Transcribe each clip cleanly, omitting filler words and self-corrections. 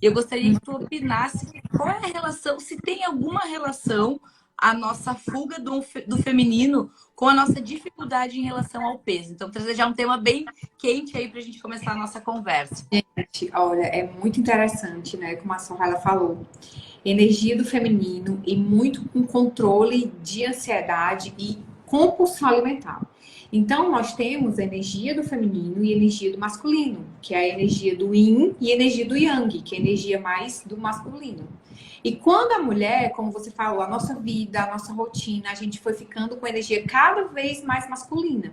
Eu gostaria que tu opinasse qual é a relação, se tem alguma relação a nossa fuga do feminino com a nossa dificuldade em relação ao peso. Então, trazer já um tema bem quente aí para a gente começar a nossa conversa. Gente, olha, é muito interessante, né? Como a Soraya falou. Energia do feminino e muito com controle de ansiedade e compulsão alimentar. Então, nós temos a energia do feminino e a energia do masculino, que é a energia do yin e a energia do yang, que é a energia mais do masculino. E quando a mulher, como você falou, a nossa vida, a nossa rotina, a gente foi ficando com energia cada vez mais masculina.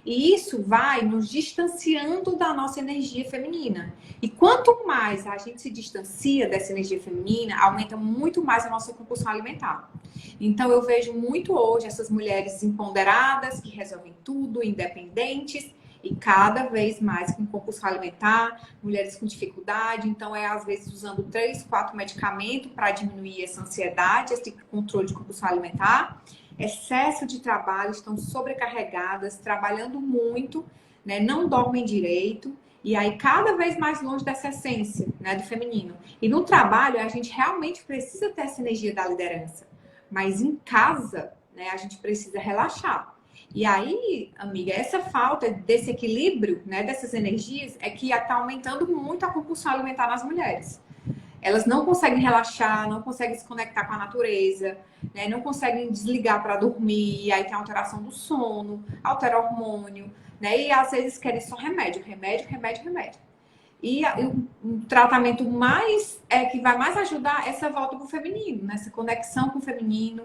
E isso vai nos distanciando da nossa energia feminina. E quanto mais a gente se distancia dessa energia feminina, aumenta muito mais a nossa compulsão alimentar. Então eu vejo muito hoje essas mulheres empoderadas, que resolvem tudo, independentes, e cada vez mais com compulsão alimentar, mulheres com dificuldade, então às vezes usando 3, 4 medicamentos para diminuir essa ansiedade, esse controle de compulsão alimentar, excesso de trabalho, estão sobrecarregadas, trabalhando muito, né? Não dormem direito, e aí cada vez mais longe dessa essência, né, do feminino. E no trabalho, a gente realmente precisa ter essa energia da liderança, mas em casa, né, a gente precisa relaxar. E aí, amiga, essa falta desse equilíbrio, né, dessas energias, é que está aumentando muito a compulsão alimentar nas mulheres. Elas não conseguem relaxar, não conseguem se conectar com a natureza, né? Não conseguem desligar para dormir, e aí tem alteração do sono, altera o hormônio, né? E às vezes querem só remédio, remédio, remédio, remédio. E o tratamento mais que vai mais ajudar é essa volta para o feminino, nessa conexão com o feminino,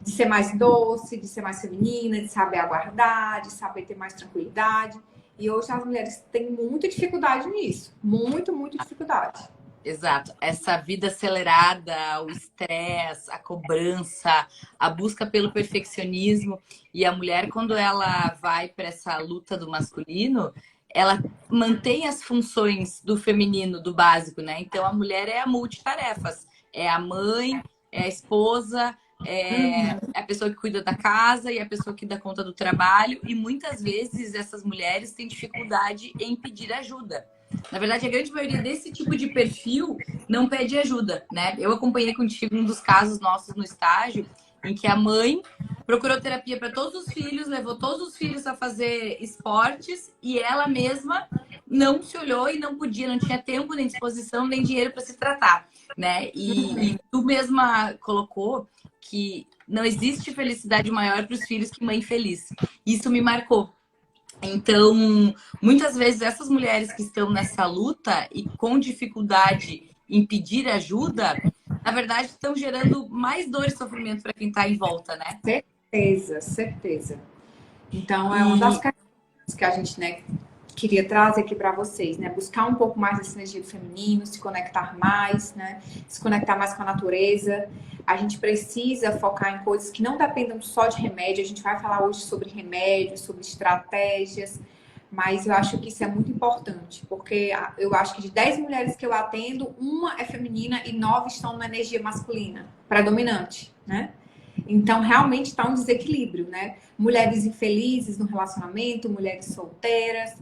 de ser mais doce, de ser mais feminina, de saber aguardar, de saber ter mais tranquilidade. E hoje as mulheres têm muita dificuldade nisso, muita dificuldade. Exato. Essa vida acelerada, o estresse, a cobrança, a busca pelo perfeccionismo. E a mulher, quando ela vai para essa luta do masculino, ela mantém as funções do feminino, do básico, né? Então a mulher é a multitarefas. É a mãe, é a esposa, é a pessoa que cuida da casa e a pessoa que dá conta do trabalho. E muitas vezes essas mulheres têm dificuldade em pedir ajuda. Na verdade, a grande maioria desse tipo de perfil não pede ajuda, né? Eu acompanhei contigo um dos casos nossos no estágio, em que a mãe procurou terapia para todos os filhos, levou todos os filhos a fazer esportes e ela mesma não se olhou e não podia, não tinha tempo, nem disposição, nem dinheiro para se tratar, né? E tu mesma colocou que não existe felicidade maior para os filhos que mãe feliz. Isso me marcou. Então, muitas vezes essas mulheres que estão nessa luta e com dificuldade em pedir ajuda, na verdade estão gerando mais dor e sofrimento para quem está em volta, né? Certeza, certeza. Então, é uma das E questões que a gente, né, queria trazer aqui para vocês, né? Buscar um pouco mais dessa energia do feminino, se conectar mais, né? Se conectar mais com a natureza. A gente precisa focar em coisas que não dependam só de remédio. A gente vai falar hoje sobre remédios, sobre estratégias, mas eu acho que isso é muito importante, porque eu acho que de 10 mulheres que eu atendo, uma é feminina e 9 estão na energia masculina, predominante, né? Então, realmente está um desequilíbrio, né? Mulheres infelizes no relacionamento, mulheres solteiras,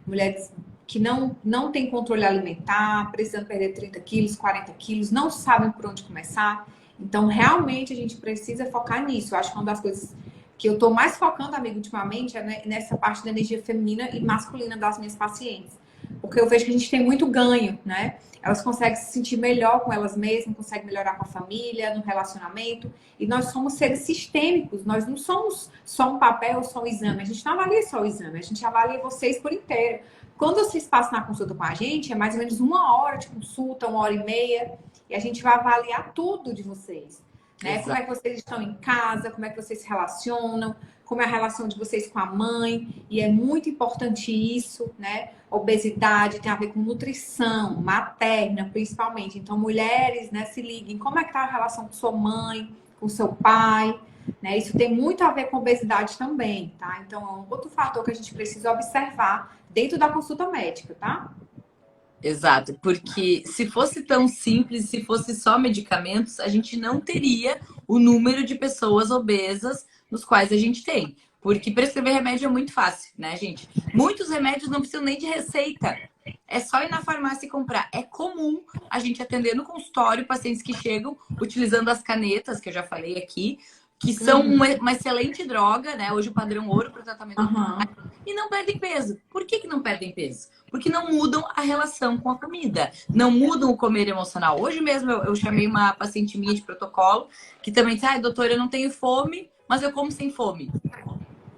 mulheres que não têm controle alimentar, precisando perder 30 quilos, 40 quilos, não sabem por onde começar. Então, realmente, a gente precisa focar nisso. Eu acho que uma das coisas que eu estou mais focando, amigo, ultimamente, é nessa parte da energia feminina e masculina das minhas pacientes. Porque eu vejo que a gente tem muito ganho, né? Elas conseguem se sentir melhor com elas mesmas, conseguem melhorar com a família, no relacionamento. E nós somos seres sistêmicos, nós não somos só um papel, só um exame. A gente não avalia só o exame, a gente avalia vocês por inteiro. Quando vocês passam na consulta com a gente, é mais ou menos 1 hora de consulta, 1 hora e meia, e a gente vai avaliar tudo de vocês. Né? Como é que vocês estão em casa, como é que vocês se relacionam, como é a relação de vocês com a mãe, e é muito importante isso, né? Obesidade tem a ver com nutrição materna, principalmente. Então, mulheres, né, se liguem, como é que tá a relação com sua mãe, com seu pai, né? Isso tem muito a ver com obesidade também, tá? Então, é um outro fator que a gente precisa observar dentro da consulta médica, tá? exato, porque se fosse tão simples, se fosse só medicamentos, a gente não teria o número de pessoas obesas nos quais a gente tem. Porque prescrever remédio é muito fácil, né, gente? Muitos remédios não precisam nem de receita. É só ir na farmácia e comprar. É comum a gente atender no consultório pacientes que chegam utilizando as canetas, que eu já falei aqui, que são uma excelente droga, né? Hoje o padrão ouro para o tratamento e não perdem peso. Por que que não perdem peso? Porque não mudam a relação com a comida, não mudam o comer emocional. Hoje mesmo eu chamei uma paciente minha de protocolo que também disse, ai, doutora, eu não tenho fome, mas eu como sem fome.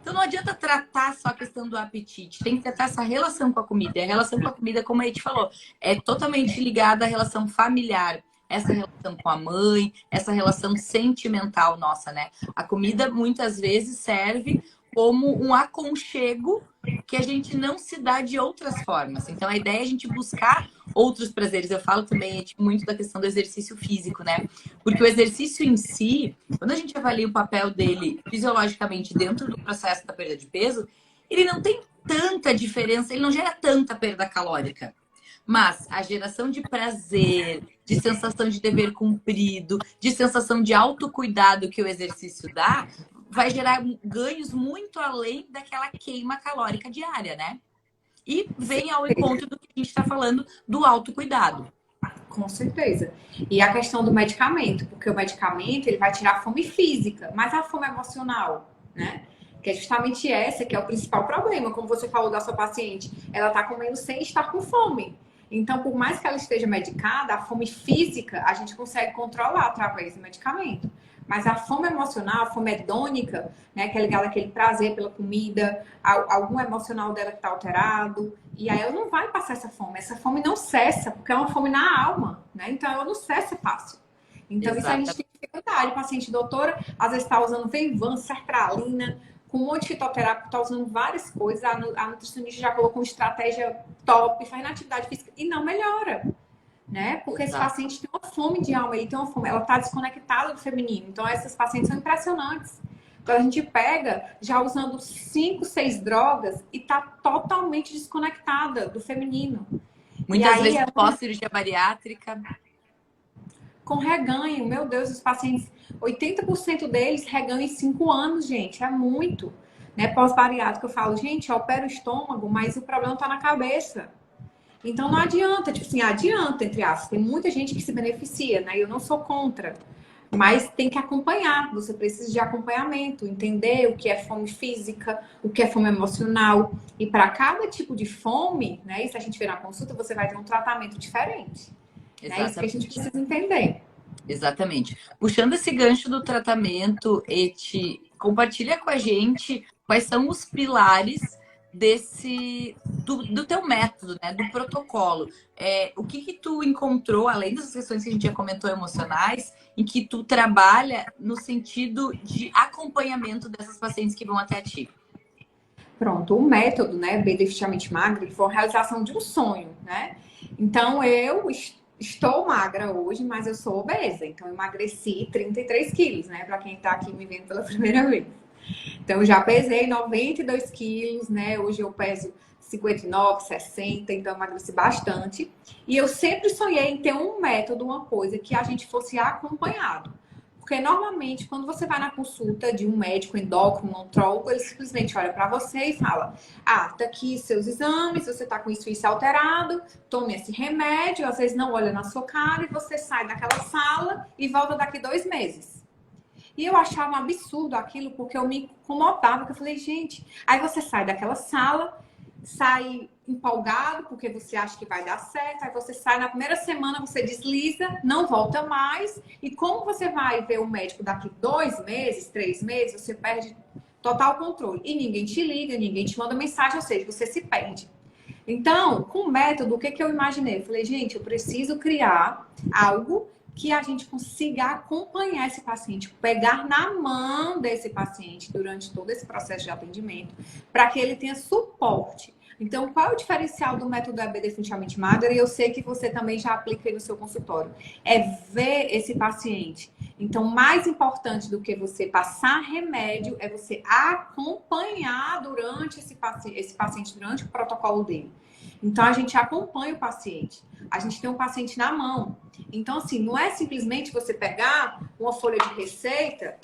Então não adianta tratar só a questão do apetite, tem que tratar essa relação com a comida. E a relação com a comida, como a gente falou, é totalmente ligada à relação familiar, essa relação com a mãe, essa relação sentimental nossa, né? A comida muitas vezes serve como um aconchego que a gente não se dá de outras formas. Então a ideia é a gente buscar outros prazeres. Eu falo também muito da questão do exercício físico, né? Porque o exercício em si, quando a gente avalia o papel dele fisiologicamente dentro do processo da perda de peso, ele não tem tanta diferença, ele não gera tanta perda calórica. Mas a geração de prazer, de sensação de dever cumprido, de sensação de autocuidado que o exercício dá, vai gerar ganhos muito além daquela queima calórica diária, né? E vem ao encontro do que a gente está falando do autocuidado. Com certeza. E a questão do medicamento, porque o medicamento ele vai tirar a fome física, mas a fome emocional, né? Que é justamente essa que é o principal problema, como você falou da sua paciente, ela está comendo sem estar com fome. Então, por mais que ela esteja medicada, a fome física a gente consegue controlar através do medicamento. Mas a fome emocional, a fome hedônica, né, que é ligada àquele prazer pela comida, algum emocional dela que está alterado, e aí ela não vai passar essa fome. Essa fome não cessa, porque é uma fome na alma, né? Então ela não cessa fácil. Então isso a gente tem dificuldade. O paciente doutora, às vezes está usando Venvan, sertralina, com um monte de fitoterápico, está usando várias coisas. A nutricionista já colocou uma estratégia top, faz na atividade física e não melhora. Né? Porque esse paciente tem uma fome de alma, ele tem uma fome, ela está desconectada do feminino. Então, essas pacientes são impressionantes. Então, a gente pega já usando 5, 6 drogas e está totalmente desconectada do feminino. Muitas vezes pós-cirurgia bariátrica. Com reganho, meu Deus, os pacientes, 80% deles reganham em 5 anos, gente, é muito. Né? Pós-bariátrica, eu falo, gente, eu opero o estômago, mas o problema está na cabeça. Então não adianta, tipo assim, adianta, entre aspas. Tem muita gente que se beneficia, né? Eu não sou contra. Mas tem que acompanhar. Você precisa de acompanhamento, entender o que é fome física, o que é fome emocional. E para cada tipo de fome, né? E se a gente ver na consulta, você vai ter um tratamento diferente. É isso que a gente precisa entender. Exatamente. Puxando esse gancho do tratamento, Eti, compartilha com a gente quais são os pilares do teu método, né? Do protocolo. O que tu encontrou, além das questões que a gente já comentou emocionais, em que tu trabalha no sentido de acompanhamento dessas pacientes que vão até ti? Pronto, o método, né, Bem Definitivamente Magra, foi a realização de um sonho, né? Então, eu estou magra hoje, mas eu sou obesa. Então, eu emagreci 33 quilos, né? Para quem está aqui me vendo pela primeira vez. Então, eu já pesei 92 quilos, né? Hoje eu peso 59, 60, então eu emagreci bastante. E eu sempre sonhei em ter um método, uma coisa que a gente fosse acompanhado. Porque normalmente, quando você vai na consulta de um médico endócrino, um nutrólogo, ele simplesmente olha para você e fala: ah, tá aqui seus exames, você tá com isso alterado, tome esse remédio, às vezes não olha na sua cara e você sai daquela sala e volta daqui 2 meses. E eu achava um absurdo aquilo, porque eu me incomodava, porque eu falei, gente, aí você sai daquela sala, sai empolgado, porque você acha que vai dar certo, aí você sai na primeira semana, você desliza, não volta mais, e como você vai ver o médico daqui 2 meses, 3 meses, você perde total controle. E ninguém te liga, ninguém te manda mensagem, ou seja, você se perde. Então, com o método, o que eu imaginei? Eu falei, gente, eu preciso criar algo que a gente consiga acompanhar esse paciente, pegar na mão desse paciente durante todo esse processo de atendimento, para que ele tenha suporte. Então, qual é o diferencial do método EB Definitivamente Magra? E eu sei que você também já aplica aí no seu consultório. É ver esse paciente. Então, mais importante do que você passar remédio é você acompanhar durante esse paciente durante o protocolo dele. Então, a gente acompanha o paciente. A gente tem um paciente na mão. Então, assim, não é simplesmente você pegar uma folha de receita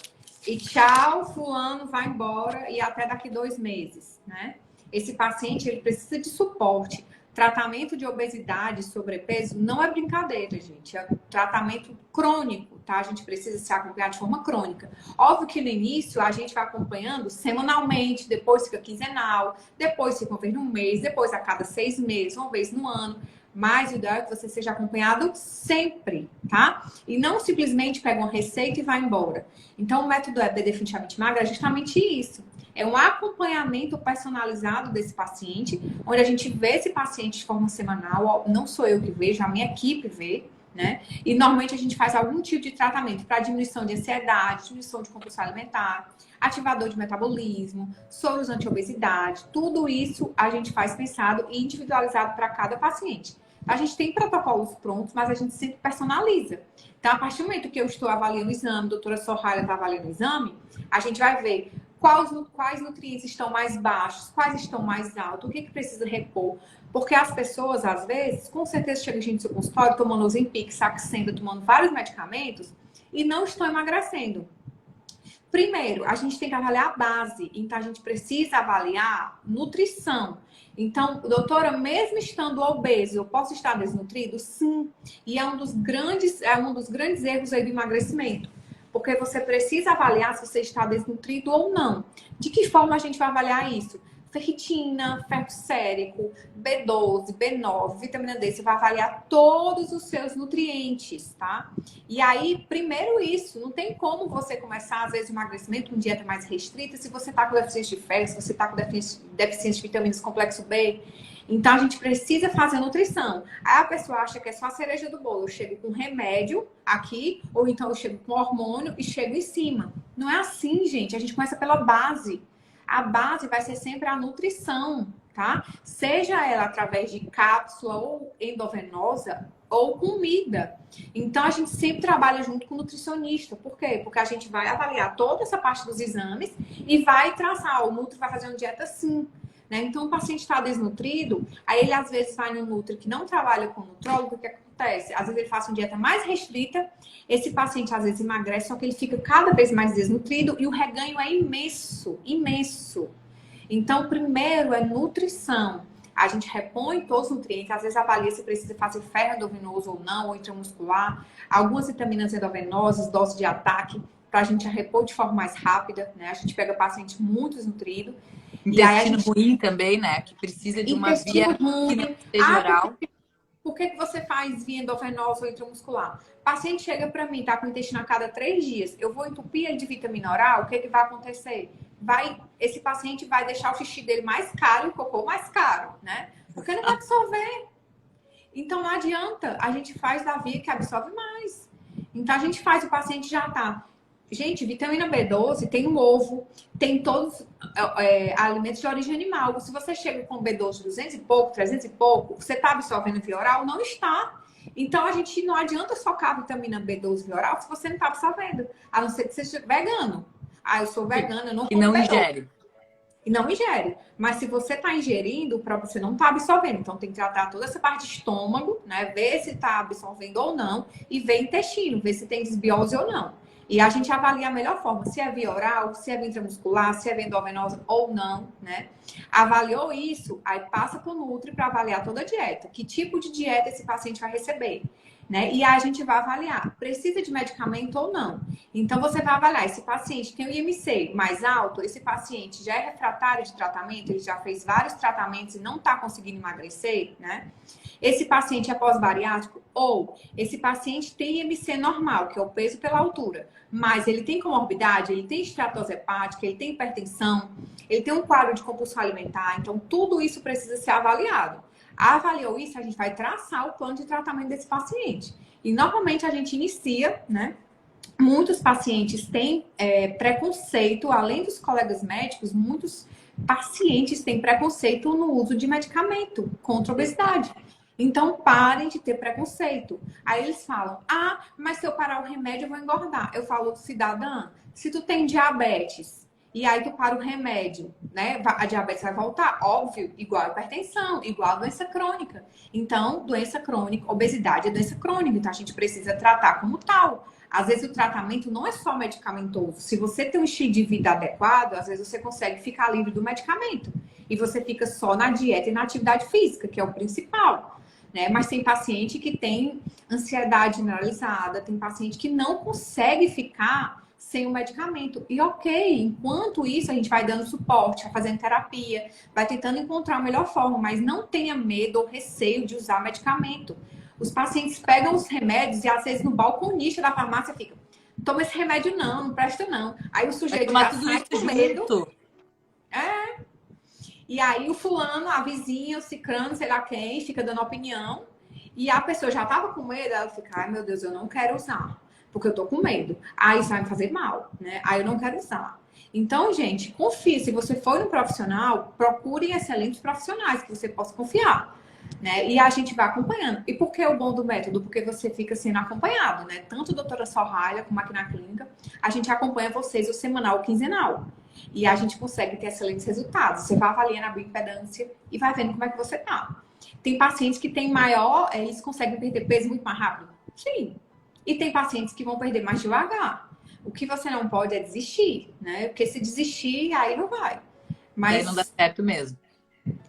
e tchau, fulano, vai embora e até daqui 2 meses, né? Esse paciente, ele precisa de suporte. Tratamento de obesidade e sobrepeso não é brincadeira, gente. É um tratamento crônico, tá? A gente precisa se acompanhar de forma crônica. Óbvio que no início a gente vai acompanhando semanalmente, depois fica quinzenal, depois fica uma vez no mês, depois a cada 6 meses, uma vez no ano. Mas o ideal é que você seja acompanhado sempre, tá? E não simplesmente pega uma receita e vai embora. Então, o método EB Definitivamente Magra é justamente isso. É um acompanhamento personalizado desse paciente, onde a gente vê esse paciente de forma semanal. Não sou eu que vejo, a minha equipe vê, né? E normalmente a gente faz algum tipo de tratamento para diminuição de ansiedade, diminuição de compulsão alimentar, ativador de metabolismo, soros anti-obesidade. Tudo isso a gente faz pensado e individualizado para cada paciente. A gente tem protocolos prontos, mas a gente sempre personaliza. Então, a partir do momento que eu estou avaliando o exame, a doutora Soraya está avaliando o exame, a gente vai ver quais nutrientes estão mais baixos, quais estão mais altos, o que precisa repor. Porque as pessoas, às vezes, com certeza chegam gente no seu consultório tomando Ozempic, Saxenda, tomando vários medicamentos e não estão emagrecendo. Primeiro, a gente tem que avaliar a base. Então, a gente precisa avaliar nutrição. Então, doutora, mesmo estando obeso, eu posso estar desnutrido? Sim. E é um dos grandes erros aí do emagrecimento. Porque você precisa avaliar se você está desnutrido ou não. De que forma a gente vai avaliar isso? Ferritina, ferro sérico, B12, B9, vitamina D. Você vai avaliar todos os seus nutrientes, tá? E aí, primeiro isso, não tem como você começar, às vezes, o emagrecimento com dieta mais restrita se você tá com deficiência de ferro, se você tá com deficiência de vitaminas complexo B. Então, a gente precisa fazer nutrição. Aí a pessoa acha que é só a cereja do bolo. Eu chego com remédio aqui, ou então eu chego com hormônio e chego em cima. Não é assim, gente. A gente começa pela base. A base vai ser sempre a nutrição, tá? Seja ela através de cápsula ou endovenosa ou comida. Então, a gente sempre trabalha junto com o nutricionista. Por quê? Porque a gente vai avaliar toda essa parte dos exames e vai traçar. O Nutri vai fazer uma dieta assim. Né? Então, o paciente está desnutrido, aí ele às vezes vai no Nutri que não trabalha com nutrólogo, o que acontece? Às vezes ele faz uma dieta mais restrita, esse paciente às vezes emagrece, só que ele fica cada vez mais desnutrido e o reganho é imenso, imenso. Então, primeiro é nutrição. A gente repõe todos os nutrientes, às vezes avalia se precisa fazer ferro endovenoso ou não, ou intramuscular, algumas vitaminas endovenosas, dose de ataque, para a gente repor de forma mais rápida, né? A gente pega paciente muito desnutrido. Intestino ruim também, né? Que precisa de uma via ruim. Que não seja oral. Por que você faz via endovenosa ou intramuscular? O paciente chega para mim, tá com o intestino a cada 3 dias. Eu vou entupir ele de vitamina oral, o que vai acontecer? Esse paciente vai deixar o xixi dele mais caro e o cocô mais caro, né? Porque não vai absorver. Então não adianta. A gente faz da via que absorve mais. Então a gente faz, o paciente já tá. Gente, vitamina B12 tem um ovo, tem todos alimentos de origem animal. Se você chega com B12 200 e pouco, 300 e pouco, você está absorvendo via oral? Não está. Então, a gente não adianta focar a vitamina B12 via oral se você não está absorvendo. A não ser que você seja vegano. Ah, eu sou vegana, eu não como E não B12. ingere. E não ingere. Mas se você está ingerindo, você não está absorvendo. Então, tem que tratar toda essa parte de estômago, né? Ver se está absorvendo ou não. E ver intestino, ver se tem desbiose ou não. E a gente avalia a melhor forma, se é via oral, se é via intramuscular, se é via endovenosa ou não, né? Avaliou isso, aí passa para o Nutri para avaliar toda a dieta. Que tipo de dieta esse paciente vai receber, né? E aí a gente vai avaliar, precisa de medicamento ou não. Então, você vai avaliar, esse paciente tem o IMC mais alto, esse paciente já é refratário de tratamento, ele já fez vários tratamentos e não está conseguindo emagrecer, né? Esse paciente é pós-bariátrico ou esse paciente tem IMC normal, que é o peso pela altura, mas ele tem comorbidade, ele tem esteatose hepática, ele tem hipertensão, ele tem um quadro de compulsão alimentar, então tudo isso precisa ser avaliado. Avaliou isso, a gente vai traçar o plano de tratamento desse paciente. E normalmente a gente inicia, né? Muitos pacientes têm preconceito, além dos colegas médicos, muitos pacientes têm preconceito no uso de medicamento contra a obesidade. Então, parem de ter preconceito. Aí eles falam, mas se eu parar o remédio, eu vou engordar. Eu falo, cidadã, se tu tem diabetes e aí tu para o remédio, né? A diabetes vai voltar, óbvio, igual a hipertensão, igual a doença crônica. Então, doença crônica, obesidade é doença crônica, então a gente precisa tratar como tal. Às vezes o tratamento não é só medicamentoso. Se você tem um estilo de vida adequado, às vezes você consegue ficar livre do medicamento. e você fica só na dieta e na atividade física, que é o principal, né? Mas tem paciente que tem ansiedade generalizada, tem paciente que não consegue ficar sem o medicamento. E ok, enquanto isso a gente vai dando suporte, vai fazendo terapia, vai tentando encontrar a melhor forma, mas não tenha medo ou receio de usar medicamento. Os pacientes pegam os remédios e às vezes no balconista da farmácia fica, toma esse remédio não presta não. Aí o sujeito já sai com medo. E aí o fulano, a vizinha, o cicrano, sei lá quem, fica dando opinião. E a pessoa já tava com medo, ela fica, ai meu Deus, eu não quero usar, porque eu tô com medo. Ah, isso vai me fazer mal, né? Aí eu não quero usar. Então, gente, confie. Se você for no profissional, procure excelentes profissionais que você possa confiar, né? E a gente vai acompanhando. E por que o bom do método? Porque você fica sendo acompanhado, né? Tanto a doutora Sorralha como aqui na clínica, a gente acompanha vocês o semanal, o quinzenal. E a gente consegue ter excelentes resultados. Você vai avaliando a bioimpedância e vai vendo como é que você tá. Tem pacientes que têm maior, eles conseguem perder peso muito mais rápido? Sim. E tem pacientes que vão perder mais devagar. O que você não pode é desistir, né? Porque se desistir, aí não vai. Mas aí não dá certo mesmo.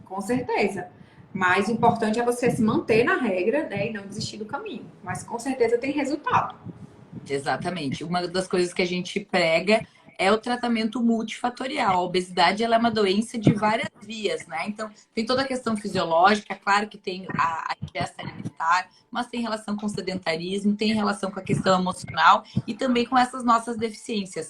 Com certeza. Mas o importante é você se manter na regra, né? E não desistir do caminho. Mas com certeza tem resultado. Exatamente. Uma das coisas que a gente prega é o tratamento multifatorial. A obesidade ela é uma doença de várias vias, né? Então, tem toda a questão fisiológica, claro que tem a ingesta alimentar, mas tem relação com o sedentarismo, tem relação com a questão emocional e também com essas nossas deficiências.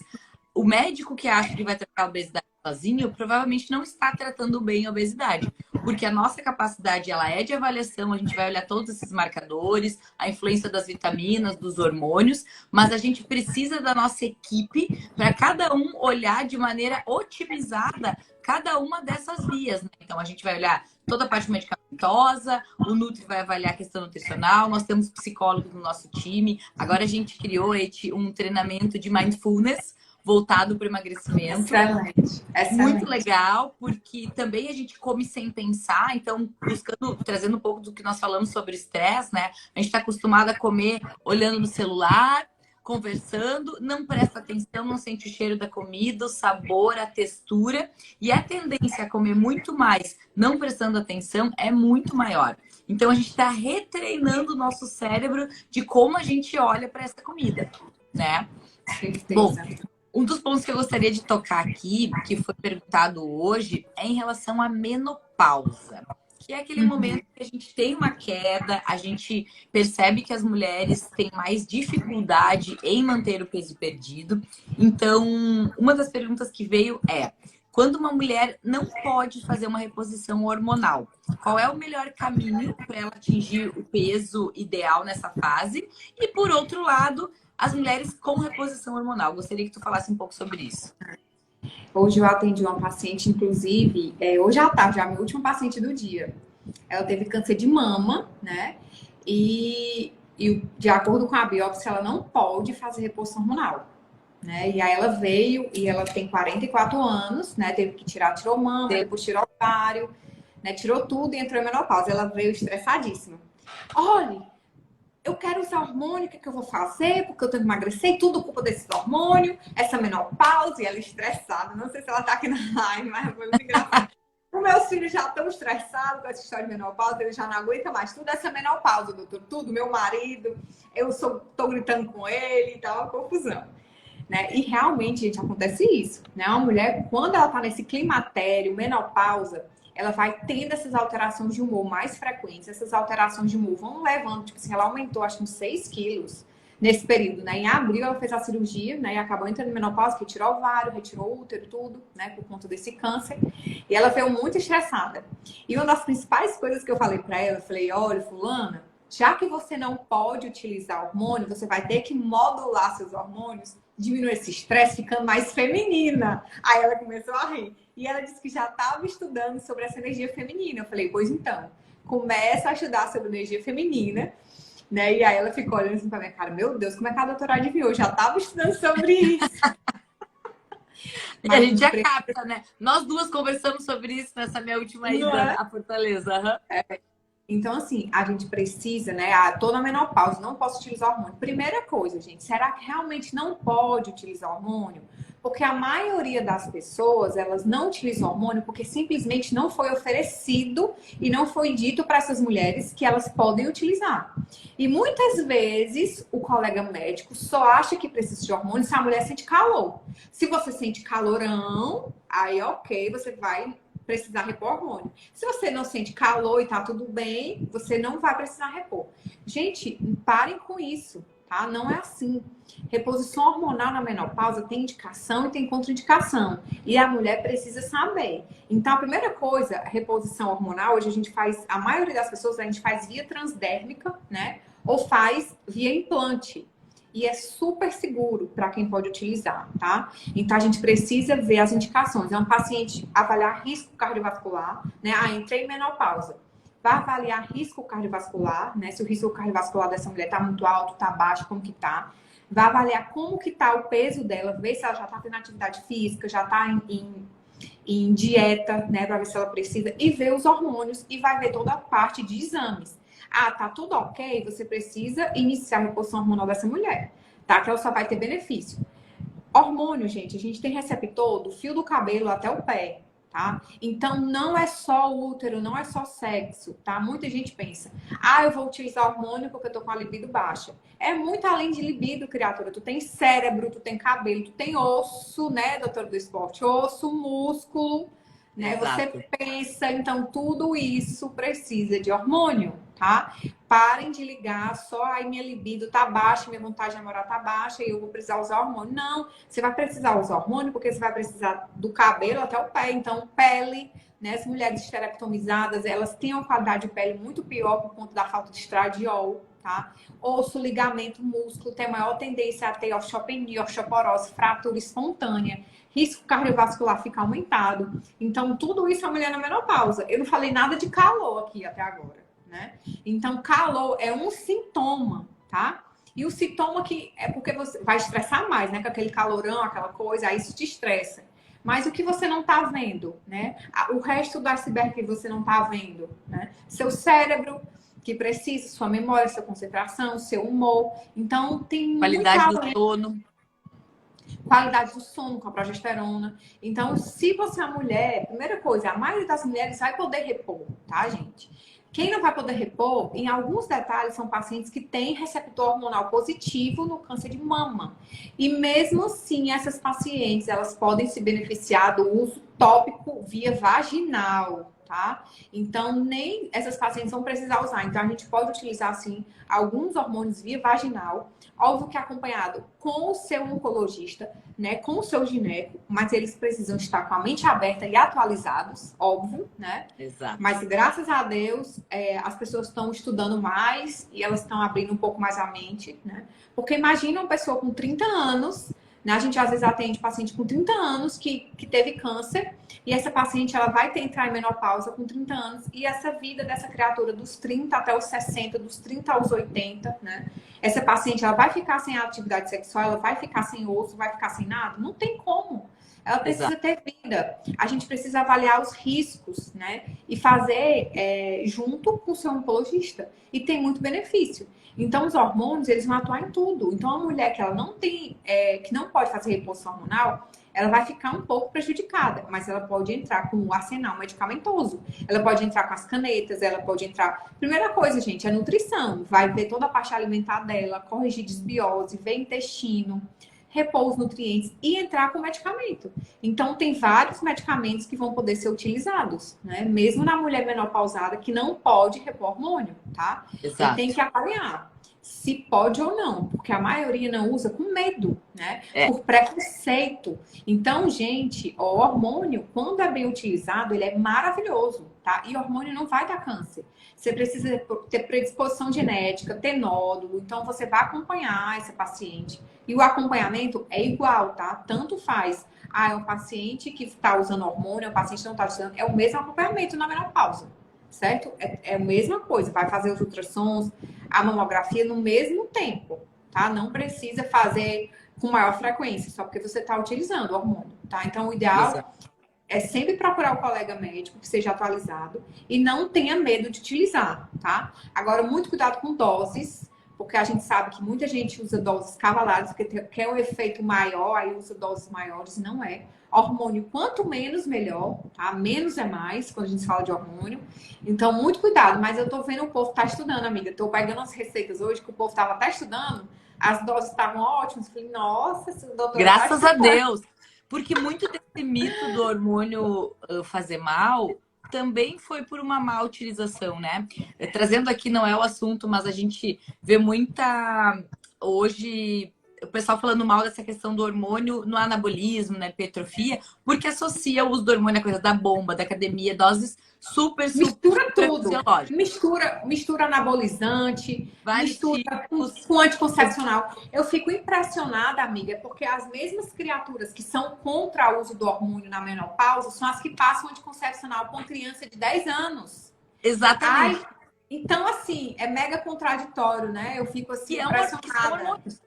O médico que acha que vai tratar a obesidade sozinho provavelmente não está tratando bem a obesidade, porque a nossa capacidade ela é de avaliação, a gente vai olhar todos esses marcadores, a influência das vitaminas, dos hormônios, mas a gente precisa da nossa equipe para cada um olhar de maneira otimizada cada uma dessas vias, né? Então a gente vai olhar toda a parte medicamentosa, o Nutri vai avaliar a questão nutricional, nós temos psicólogos no nosso time, agora a gente criou um treinamento de mindfulness voltado para o emagrecimento. Excelente. Muito legal, porque também a gente come sem pensar, então trazendo um pouco do que nós falamos sobre estresse, né? A gente está acostumado a comer olhando no celular, conversando, não presta atenção, não sente o cheiro da comida, o sabor, a textura, e a tendência a comer muito mais, não prestando atenção, é muito maior. Então a gente está retreinando o nosso cérebro de como a gente olha para essa comida, né? Bom, um dos pontos que eu gostaria de tocar aqui, que foi perguntado hoje, é em relação à menopausa, que é aquele momento que a gente tem uma queda, a gente percebe que as mulheres têm mais dificuldade em manter o peso perdido. Então, uma das perguntas que veio é: quando uma mulher não pode fazer uma reposição hormonal, qual é o melhor caminho para ela atingir o peso ideal nessa fase? E, por outro lado, as mulheres com reposição hormonal. Gostaria que tu falasse um pouco sobre isso. Hoje eu atendi uma paciente, inclusive, hoje à tarde, a minha última paciente do dia. Ela teve câncer de mama, né? E de acordo com a biópsia, ela não pode fazer reposição hormonal, né? E aí ela veio e ela tem 44 anos, né? Tirou mama, depois tirou ovário, né? Tirou tudo e entrou em menopausa. Ela veio estressadíssima. Olha, eu quero usar hormônio, o que eu vou fazer? Porque eu tenho que emagrecer e tudo culpa desse hormônio, essa menopausa, e ela estressada. Não sei se ela tá aqui na live, mas foi muito engraçado. Os meus filhos já estão estressados com essa história de menopausa, eles já não aguentam mais tudo essa menopausa, doutor. Tudo, meu marido, tô gritando com ele, tá uma confusão. Né? E realmente, gente, acontece isso. Né? Uma mulher, quando ela tá nesse climatério, menopausa, ela vai tendo essas alterações de humor mais frequentes. Essas alterações de humor vão levando, tipo assim, ela aumentou acho que uns 6 quilos nesse período, né? Em abril ela fez a cirurgia, né? E acabou entrando em menopausa, que tirou ovário, retirou o útero, tudo, né? Por conta desse câncer. E ela veio muito estressada. E uma das principais coisas que eu falei pra ela, eu falei, olha, fulana, já que você não pode utilizar hormônio, você vai ter que modular seus hormônios, diminuir esse estresse, ficando mais feminina. Aí ela começou a rir. E ela disse que já estava estudando sobre essa energia feminina. Eu falei, pois então, começa a estudar sobre energia feminina, né? E aí ela ficou olhando assim pra minha cara, meu Deus, como é que a doutora adivinhou? Eu já estava estudando sobre isso. E a gente já capta, né? Nós duas conversamos sobre isso nessa minha última ida à Fortaleza. Uhum. Então, assim, a gente precisa, né? Tô na menopausa, não posso utilizar hormônio. Primeira coisa, gente, será que realmente não pode utilizar hormônio? Porque a maioria das pessoas, elas não utilizam hormônio porque simplesmente não foi oferecido e não foi dito para essas mulheres que elas podem utilizar. E muitas vezes o colega médico só acha que precisa de hormônio se a mulher sente calor. Se você sente calorão, aí ok, você vai precisar repor hormônio. Se você não sente calor e tá tudo bem, você não vai precisar repor. Gente, parem com isso, tá? Não é assim. Reposição hormonal na menopausa tem indicação e tem contraindicação. E a mulher precisa saber. Então, a primeira coisa, a reposição hormonal, hoje a gente faz, a maioria das pessoas, a gente faz via transdérmica, né? Ou faz via implante. E é super seguro para quem pode utilizar, tá? Então, a gente precisa ver as indicações. É um paciente avaliar risco cardiovascular, né? Ah, entrei em menopausa. Vai avaliar risco cardiovascular, né? Se o risco cardiovascular dessa mulher tá muito alto, tá baixo, como que tá. Vai avaliar como que tá o peso dela, ver se ela já tá tendo atividade física, já tá em dieta, né? Para ver se ela precisa. E ver os hormônios e vai ver toda a parte de exames. Ah, tá tudo ok, você precisa iniciar a reposição hormonal dessa mulher, tá? Que ela só vai ter benefício. Hormônio, gente, a gente tem receptor do fio do cabelo até o pé, tá? Então, não é só útero, não é só sexo, tá? Muita gente pensa, ah, eu vou utilizar hormônio porque eu tô com a libido baixa. É muito além de libido, criatura. Tu tem cérebro, tu tem cabelo, tu tem osso, né, doutor do esporte? Osso, músculo, né? Exato. Você pensa, então, tudo isso precisa de hormônio, tá? Parem de ligar só, aí minha libido tá baixa, minha vontade de namorar tá baixa e eu vou precisar usar hormônio. Não, você vai precisar usar hormônio porque você vai precisar do cabelo até o pé. Então, pele, né? As mulheres esterectomizadas, elas têm uma qualidade de pele muito pior por conta da falta de estradiol, tá? Osso, ligamento, músculo tem maior tendência a ter osteopenia, osteoporose, fratura espontânea. Risco cardiovascular fica aumentado. Então, tudo isso é a mulher na menopausa. Eu não falei nada de calor aqui até agora, né? Então, calor é um sintoma, tá? E o sintoma que é porque você vai estressar mais, né? Com aquele calorão, aquela coisa, aí isso te estressa. Mas o que você não tá vendo, né? O resto do iceberg que você não tá vendo, né? Seu cérebro, que precisa, sua memória, sua concentração, seu humor. Então, tem Qualidade muita do sono. qualidade do sono com a progesterona. Então, se você é mulher, primeira coisa, a maioria das mulheres vai poder repor, tá, gente? Quem não vai poder repor, em alguns detalhes, são pacientes que têm receptor hormonal positivo no câncer de mama. E mesmo assim, essas pacientes, elas podem se beneficiar do uso tópico via vaginal, tá? Então, nem essas pacientes vão precisar usar. Então, a gente pode utilizar, sim, alguns hormônios via vaginal, óbvio que acompanhado com o seu oncologista, né, com o seu gineco, mas eles precisam estar com a mente aberta e atualizados, óbvio, né? Exato. Mas graças a Deus, as pessoas estão estudando mais e elas estão abrindo um pouco mais a mente, né? Porque imagina uma pessoa com 30 anos, né? A gente às vezes atende paciente com 30 anos que teve câncer e essa paciente ela vai entrar em menopausa com 30 anos e essa vida dessa criatura dos 30 até os 60, dos 30 aos 80, né? Essa paciente ela vai ficar sem atividade sexual, ela vai ficar sem osso, vai ficar sem nada? Não tem como. Ela precisa ter vida. A gente precisa avaliar os riscos, né? E fazer junto com o seu oncologista. E tem muito benefício. Então, os hormônios, eles vão atuar em tudo. Então, a mulher que ela não tem, que não pode fazer reposição hormonal, ela vai ficar um pouco prejudicada, mas ela pode entrar com o arsenal medicamentoso. Ela pode entrar com as canetas, ela pode entrar... Primeira coisa, gente, é nutrição. Vai ver toda a parte alimentar dela, corrigir desbiose, ver intestino, repor os nutrientes e entrar com medicamento. Então, tem vários medicamentos que vão poder ser utilizados, né? Mesmo na mulher menopausada que não pode repor hormônio, tá? Exato. E tem que avaliar se pode ou não, porque a maioria não usa com medo, né? Por preconceito. Então, gente, o hormônio, quando é bem utilizado, ele é maravilhoso, tá? E hormônio não vai dar câncer. Você precisa ter predisposição genética, ter nódulo, então você vai acompanhar essa paciente. E o acompanhamento é igual, tá? Tanto faz. Ah, é um paciente que está usando hormônio, é um paciente que não está usando. É o mesmo acompanhamento na menopausa, certo? É a mesma coisa. Vai fazer os ultrassons, a mamografia no mesmo tempo, tá? Não precisa fazer com maior frequência, só porque você está utilizando o hormônio, tá? Então, o ideal é sempre procurar o colega médico que seja atualizado e não tenha medo de utilizar, tá? Agora, muito cuidado com doses, porque a gente sabe que muita gente usa doses cavalares, porque quer um efeito maior, aí usa doses maiores, não é. Hormônio, quanto menos, melhor, tá? Menos é mais, quando a gente fala de hormônio. Então, muito cuidado. Mas eu tô vendo o povo tá estudando, amiga. Tô pegando as receitas hoje, que o povo tava até estudando, as doses estavam ótimas. Falei, nossa, essa doutora tá Graças a estudando. Deus. Porque muito desse mito do hormônio fazer mal também foi por uma má utilização, né? Trazendo aqui, não é o assunto, mas a gente vê muita hoje o pessoal falando mal dessa questão do hormônio no anabolismo, na hipertrofia, porque associa o uso do hormônio à coisa da bomba, da academia, doses super, Mistura super tudo. fisiológicas. Mistura anabolizante, Vários mistura tipos. com anticoncepcional. Eu fico impressionada, amiga, porque as mesmas criaturas que são contra o uso do hormônio na menopausa são as que passam anticoncepcional com criança de 10 anos. Exatamente. Ai, então, assim, é mega contraditório, né? Eu fico assim, Que impressionada. são hormônios.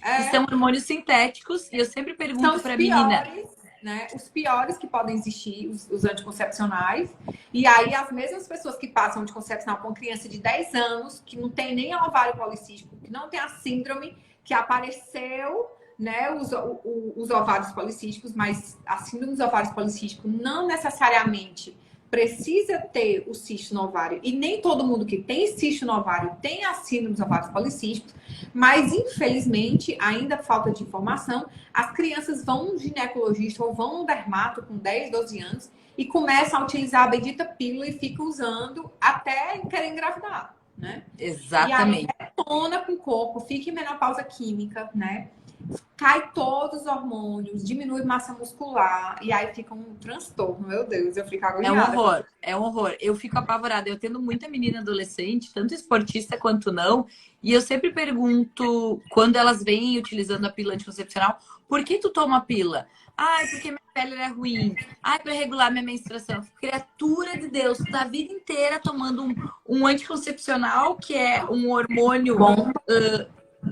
Que são hormônios sintéticos. E eu sempre São pergunto os para a menina. piores, né? Os piores que podem existir, os anticoncepcionais. E aí, as mesmas pessoas que passam anticoncepcional com criança de 10 anos, que não tem nem ovário policístico, que não tem a síndrome, que apareceu, né? Os ovários policísticos, mas a síndrome dos ovários policísticos não necessariamente precisa ter o cisto no ovário. E nem todo mundo que tem cisto no ovário tem a síndrome dos ovários policísticos. Mas, infelizmente, ainda falta de informação. As crianças vão no ginecologista ou vão no dermato com 10, 12 anos e começam a utilizar a bendita pílula e ficam usando até querer engravidar, né? Exatamente. E aí, detona com o corpo, fica em menopausa química, né? Cai todos os hormônios, diminui massa muscular e aí fica um transtorno. Meu Deus, eu fico É um agoniada. horror, é um horror. Eu fico apavorada. Eu tendo muita menina adolescente, tanto esportista quanto não, e eu sempre pergunto, quando elas vêm utilizando a pílula anticoncepcional, por que tu toma a pílula? Ai, porque minha pele é ruim. Ai, para regular minha menstruação. Criatura de Deus, tu tá a vida inteira tomando um anticoncepcional, que é um hormônio Bom,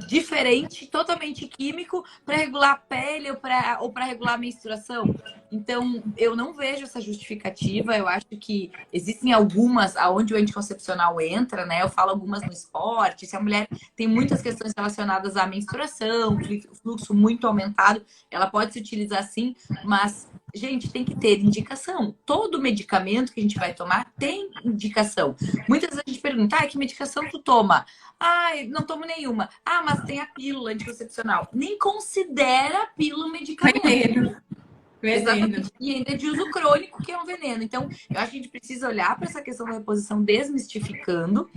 diferente, totalmente químico, para regular a pele ou para regular a menstruação. Então, eu não vejo essa justificativa. Eu acho que existem algumas aonde o anticoncepcional entra, né? Eu falo algumas no esporte. Se a mulher tem muitas questões relacionadas à menstruação, fluxo muito aumentado, ela pode se utilizar sim, mas gente, tem que ter indicação. Todo medicamento que a gente vai tomar tem indicação. Muitas vezes a gente pergunta, que medicação tu toma? Ai, não tomo nenhuma. Ah, mas tem a pílula anticoncepcional. Nem considera a pílula um medicamento. veneno. Exatamente. E ainda é de uso crônico, que é um veneno. Então, eu acho que a gente precisa olhar para essa questão da reposição desmistificando,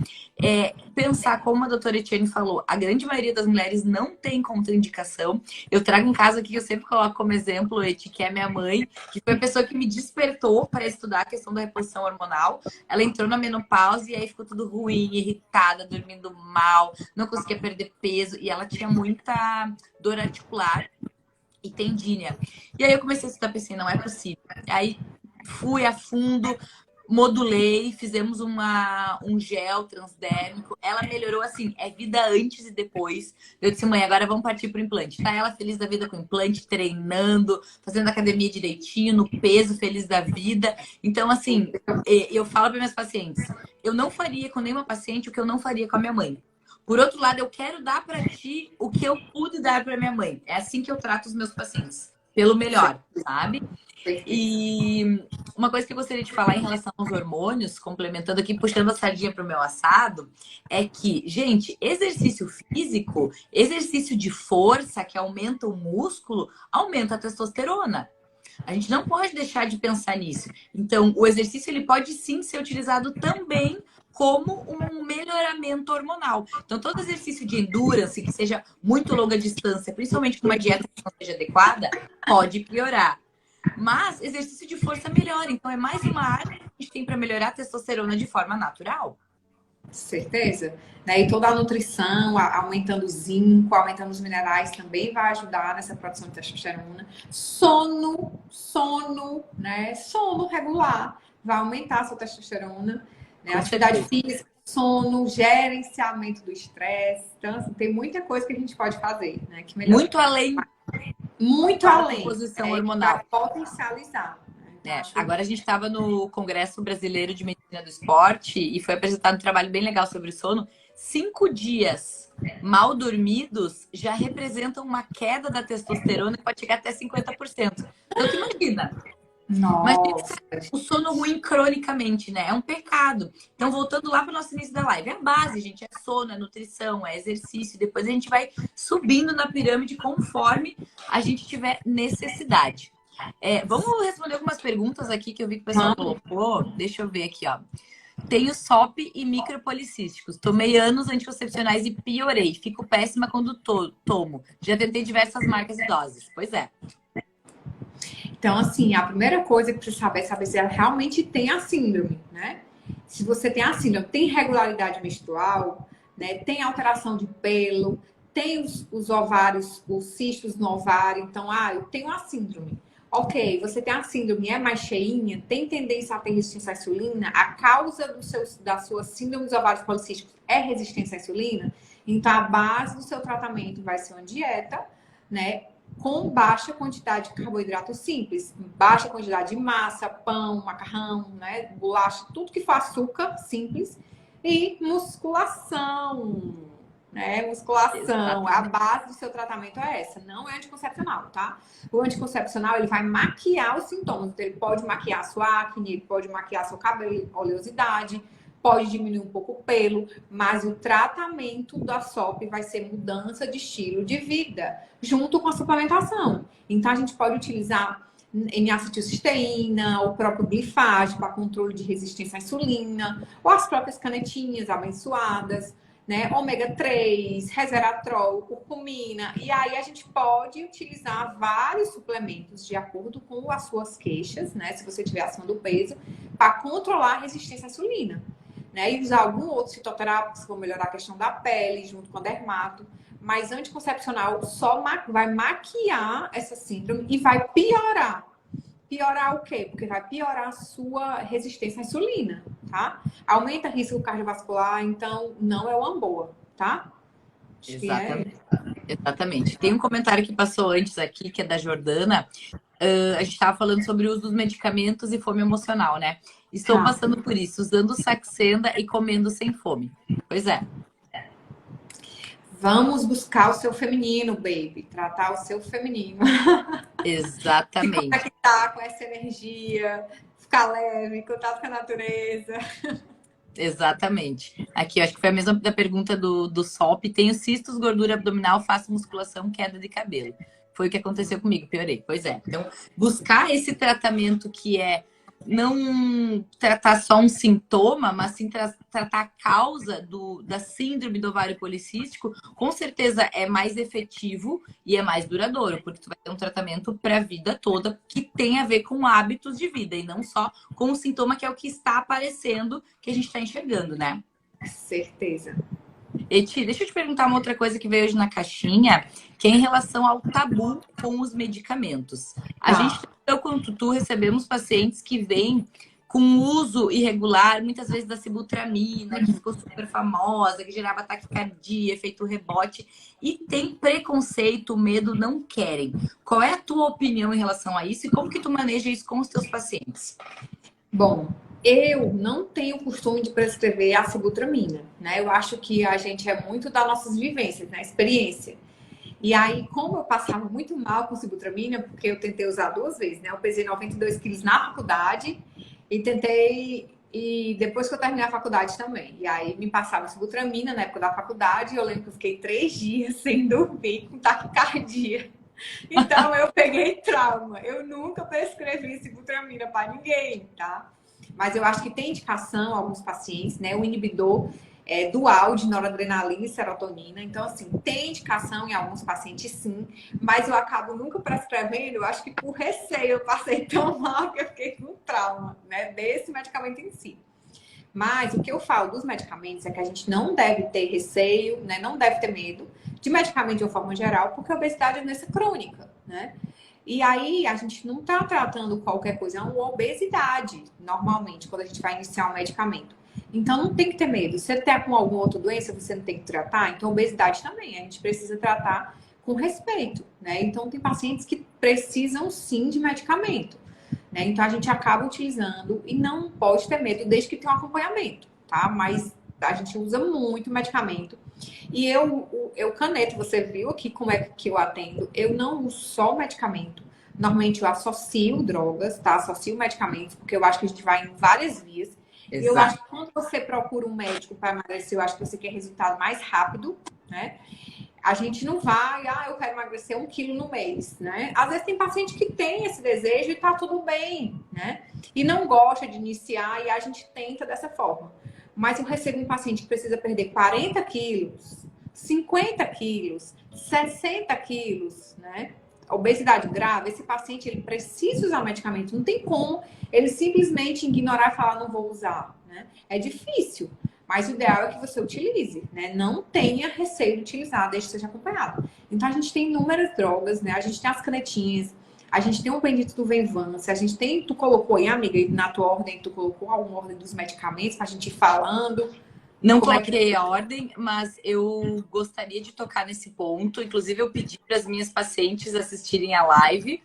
pensar, como a doutora Etienne falou, a grande maioria das mulheres não tem contraindicação. Eu trago um caso aqui que eu sempre coloco como exemplo, Eti, que é minha mãe, que foi a pessoa que me despertou para estudar a questão da reposição hormonal. Ela entrou na menopausa e aí ficou tudo ruim, irritada, dormindo mal, não conseguia perder peso e ela tinha muita dor articular e tendínia. E aí eu comecei a estudar, pensei, não é possível. Aí fui a fundo, modulei, fizemos um gel transdérmico. Ela melhorou assim, é vida antes e depois. Eu disse, mãe, agora vamos partir pro implante. Tá ela feliz da vida com o implante, treinando, fazendo academia direitinho, no peso, feliz da vida. Então, assim, eu falo para minhas pacientes, eu não faria com nenhuma paciente o que eu não faria com a minha mãe. Por outro lado, eu quero dar para ti o que eu pude dar para minha mãe. É assim que eu trato os meus pacientes, pelo melhor, sabe? E uma coisa que eu gostaria de falar em relação aos hormônios, complementando aqui, puxando a sardinha para o meu assado, é que, gente, exercício físico, exercício de força que aumenta o músculo, aumenta a testosterona. A gente não pode deixar de pensar nisso. Então, o exercício ele pode sim ser utilizado também como um melhoramento hormonal. Então, todo exercício de endurance, que seja muito longa distância, principalmente com uma dieta que não seja adequada, pode piorar. Mas exercício de força melhora. Então, é mais uma área que a gente tem para melhorar a testosterona de forma natural. Certeza. Né? E toda a nutrição, aumentando o zinco, aumentando os minerais, também vai ajudar nessa produção de testosterona. Sono, né? Sono regular vai aumentar a sua testosterona. Né? Atividade física, sono, gerenciamento do estresse. Então, assim, tem muita coisa que a gente pode fazer, né? Que melhora. Muito além Muito da além. composição Que hormonal. vai potencializar. Acho. Agora a gente estava no Congresso Brasileiro de Medicina do Esporte e foi apresentado um trabalho bem legal sobre sono. 5 dias mal dormidos já representam uma queda da testosterona que pode chegar até 50%. Então, tu imagina Nossa. o sono ruim cronicamente, né? É um pecado. Então, voltando lá para o nosso início da live, é a base, gente. É sono, é nutrição, é exercício. Depois a gente vai subindo na pirâmide conforme a gente tiver necessidade. Vamos responder algumas perguntas aqui que eu vi que o pessoal colocou. Deixa eu ver aqui, ó. Tenho SOP e micropolicísticos. Tomei anos anticoncepcionais e piorei. Fico péssima quando tomo. Já tentei diversas marcas e doses. Pois é. Então, assim, a primeira coisa que precisa saber é saber se ela realmente tem a síndrome, né? Se você tem a síndrome, tem irregularidade menstrual, né? Tem alteração de pelo, tem os ovários, os cistos no ovário. Então, eu tenho a síndrome. Ok, você tem a síndrome, é mais cheinha, tem tendência a ter resistência à insulina, a causa da sua síndrome dos ovários policísticos é resistência à insulina, então a base do seu tratamento vai ser uma dieta, né? Com baixa quantidade de carboidrato simples, baixa quantidade de massa, pão, macarrão, né, bolacha, tudo que for açúcar simples e musculação, né? Musculação, a base do seu tratamento é essa, não é anticoncepcional, tá? O anticoncepcional, ele vai maquiar os sintomas, então, ele pode maquiar a sua acne, ele pode maquiar seu cabelo, oleosidade, pode diminuir um pouco o pelo, mas o tratamento da SOP vai ser mudança de estilo de vida, junto com a suplementação. Então, a gente pode utilizar N-acetilcisteína, o próprio glifage para controle de resistência à insulina, ou as próprias canetinhas abençoadas, né? Ômega 3, resveratrol, curcumina. E aí a gente pode utilizar vários suplementos de acordo com as suas queixas, né? Se você estiver acima do peso, para controlar a resistência à insulina. Né? E usar algum outro fitoterápico que vão melhorar a questão da pele, junto com a dermato. Mas anticoncepcional só vai maquiar essa síndrome e vai piorar. Piorar o quê? Porque vai piorar a sua resistência à insulina, tá? Aumenta o risco cardiovascular, então não é uma boa, tá? Exatamente. Exatamente. Tem um comentário que passou antes aqui, que é da Jordana. A gente estava falando sobre o uso dos medicamentos e fome emocional, né? Estou passando por isso, usando Saxenda e comendo sem fome. Pois é. Vamos buscar o seu feminino, baby. Tratar o seu feminino. Exatamente. Se conectar com essa energia, ficar leve, contato com a natureza. Exatamente. Aqui, eu acho que foi a mesma da pergunta do SOP. Tenho cistos, gordura abdominal, faço musculação, queda de cabelo. Foi o que aconteceu comigo, piorei. Pois é. Então, buscar esse tratamento que é não tratar só um sintoma, mas sim tratar a causa da síndrome do ovário policístico, com certeza é mais efetivo e é mais duradouro, porque tu vai ter um tratamento para a vida toda que tem a ver com hábitos de vida e não só com o sintoma que é o que está aparecendo, que a gente está enxergando, né? Certeza. Eti, deixa eu te perguntar uma outra coisa que veio hoje na caixinha, que é em relação ao tabu com os medicamentos. A gente, eu quanto tu, recebemos pacientes que vêm com uso irregular, muitas vezes da sibutramina, que ficou super famosa, que gerava taquicardia, efeito rebote, e tem preconceito, medo, não querem. Qual é a tua opinião em relação a isso e como que tu maneja isso com os teus pacientes? Bom, eu não tenho costume de prescrever a sibutramina, né? Eu acho que a gente é muito das nossas vivências, né? Experiência. E aí, como eu passava muito mal com sibutramina, porque eu tentei usar 2 vezes, né? Eu pesei 92 quilos na faculdade e tentei... E depois que eu terminei a faculdade também. E aí, me passaram sibutramina na época da faculdade e eu lembro que eu fiquei 3 dias sem dormir, com taquicardia. Então, eu peguei trauma. Eu nunca prescrevi sibutramina para ninguém, tá? Mas eu acho que tem indicação, alguns pacientes, né? O inibidor dual de noradrenalina e serotonina. Então, assim, tem indicação em alguns pacientes, sim. Mas eu acabo nunca prescrevendo, eu acho que por receio. Eu passei tão mal que eu fiquei com trauma, né? Desse medicamento em si. Mas o que eu falo dos medicamentos é que a gente não deve ter receio, né? Não deve ter medo de medicamento de uma forma geral, porque a obesidade é doença crônica, né? E aí a gente não está tratando qualquer coisa, é uma obesidade, normalmente, quando a gente vai iniciar um medicamento. Então não tem que ter medo. Se você está com alguma outra doença, você não tem que tratar, então obesidade também, a gente precisa tratar com respeito, né? Então tem pacientes que precisam sim de medicamento. né? Então a gente acaba utilizando e não pode ter medo desde que tenha um acompanhamento, tá? Mas a gente usa muito medicamento. E eu caneto, você viu aqui como é que eu atendo. Eu não uso só medicamento. Normalmente eu associo drogas, tá? Associo medicamentos, porque eu acho que a gente vai em várias vias. E eu acho Exato. que quando você procura um médico para emagrecer, eu acho que você quer resultado mais rápido, né? A gente não vai, eu quero emagrecer 1 quilo no mês, né? Às vezes tem paciente que tem esse desejo e tá tudo bem, né? E não gosta de iniciar e a gente tenta dessa forma. Mas eu recebo um paciente que precisa perder 40 quilos, 50 quilos, 60 quilos, né? Obesidade grave, esse paciente ele precisa usar medicamento, não tem como ele simplesmente ignorar e falar não vou usar, né? É difícil. Mas o ideal é que você utilize, né? Não tenha receio de utilizar, deixe que seja acompanhado. Então a gente tem inúmeras drogas, né? A gente tem as canetinhas, a gente tem o bendito do Venvance, a gente tem, tu colocou aí, amiga, na tua ordem, tu colocou alguma ordem dos medicamentos pra gente ir falando. Não Como é que... coloquei a ordem, mas eu gostaria de tocar nesse ponto. Inclusive, eu pedi para as minhas pacientes assistirem a live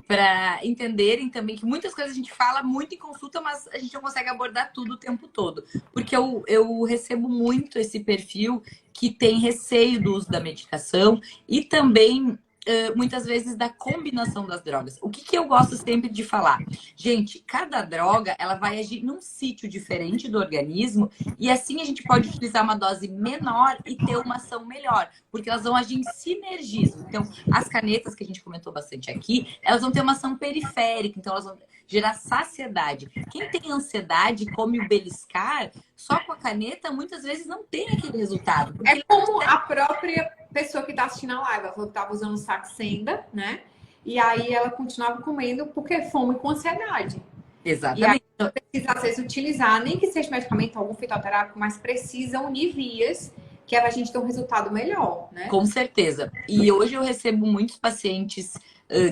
para entenderem também que muitas coisas a gente fala muito em consulta, mas a gente não consegue abordar tudo o tempo todo. Porque eu recebo muito esse perfil que tem receio do uso da medicação e também muitas vezes da combinação das drogas. O que eu gosto sempre de falar? Gente, cada droga ela vai agir num sítio diferente do organismo e assim a gente pode utilizar uma dose menor e ter uma ação melhor, porque elas vão agir em sinergismo. Então, as canetas que a gente comentou bastante aqui, elas vão ter uma ação periférica, então elas vão gerar saciedade. Quem tem ansiedade, come o beliscar, só com a caneta, muitas vezes não tem aquele resultado. É como a própria pessoa que está assistindo a live, ela falou que estava usando Saxenda, né? E aí ela continuava comendo porque fome com ansiedade. Exatamente. E aí precisa, às vezes, utilizar, nem que seja medicamento, algum fitoterápico, mas precisa unir vias, que é pra gente ter um resultado melhor, né? Com certeza. E hoje eu recebo muitos pacientes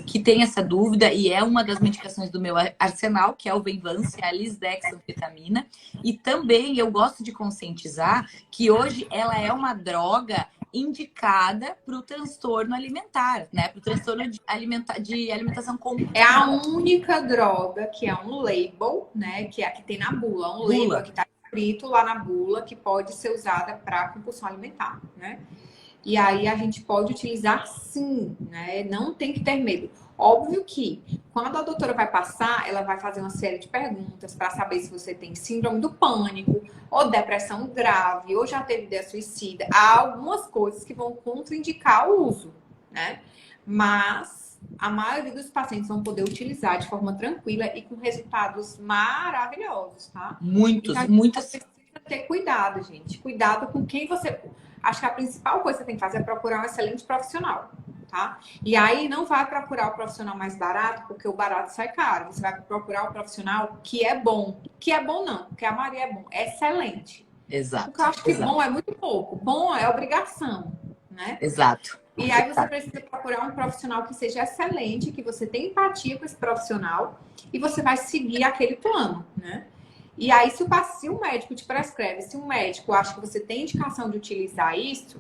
que têm essa dúvida e é uma das medicações do meu arsenal, que é o Venvance, a lisdexanfetamina. E também eu gosto de conscientizar que hoje ela é uma droga indicada para o transtorno alimentar, né? Para o transtorno de alimentação compulsiva. É a única droga que é um label, né? Que é a que tem na bula. Um label que tá escrito lá na bula que pode ser usada para compulsão alimentar, né? E aí a gente pode utilizar sim, né? Não tem que ter medo. Óbvio que quando a doutora vai passar, ela vai fazer uma série de perguntas para saber se você tem síndrome do pânico, ou depressão grave, ou já teve ideia suicida. Há algumas coisas que vão contraindicar o uso, né? Mas a maioria dos pacientes vão poder utilizar de forma tranquila e com resultados maravilhosos, tá? Muitos. Precisa ter cuidado, gente. Cuidado com quem você... Acho que a principal coisa que você tem que fazer é procurar um excelente profissional, tá? E aí não vai procurar o profissional mais barato, porque o barato sai caro. Você vai procurar o profissional que é bom. Que é bom não, porque a Maria é bom. É excelente. Exato. Porque eu acho que bom é muito pouco. Bom é obrigação, né? Exato. E aí você precisa procurar um profissional que seja excelente, que você tenha empatia com esse profissional e você vai seguir aquele plano, né? E aí, se o médico te prescreve, se um médico acha que você tem indicação de utilizar isso,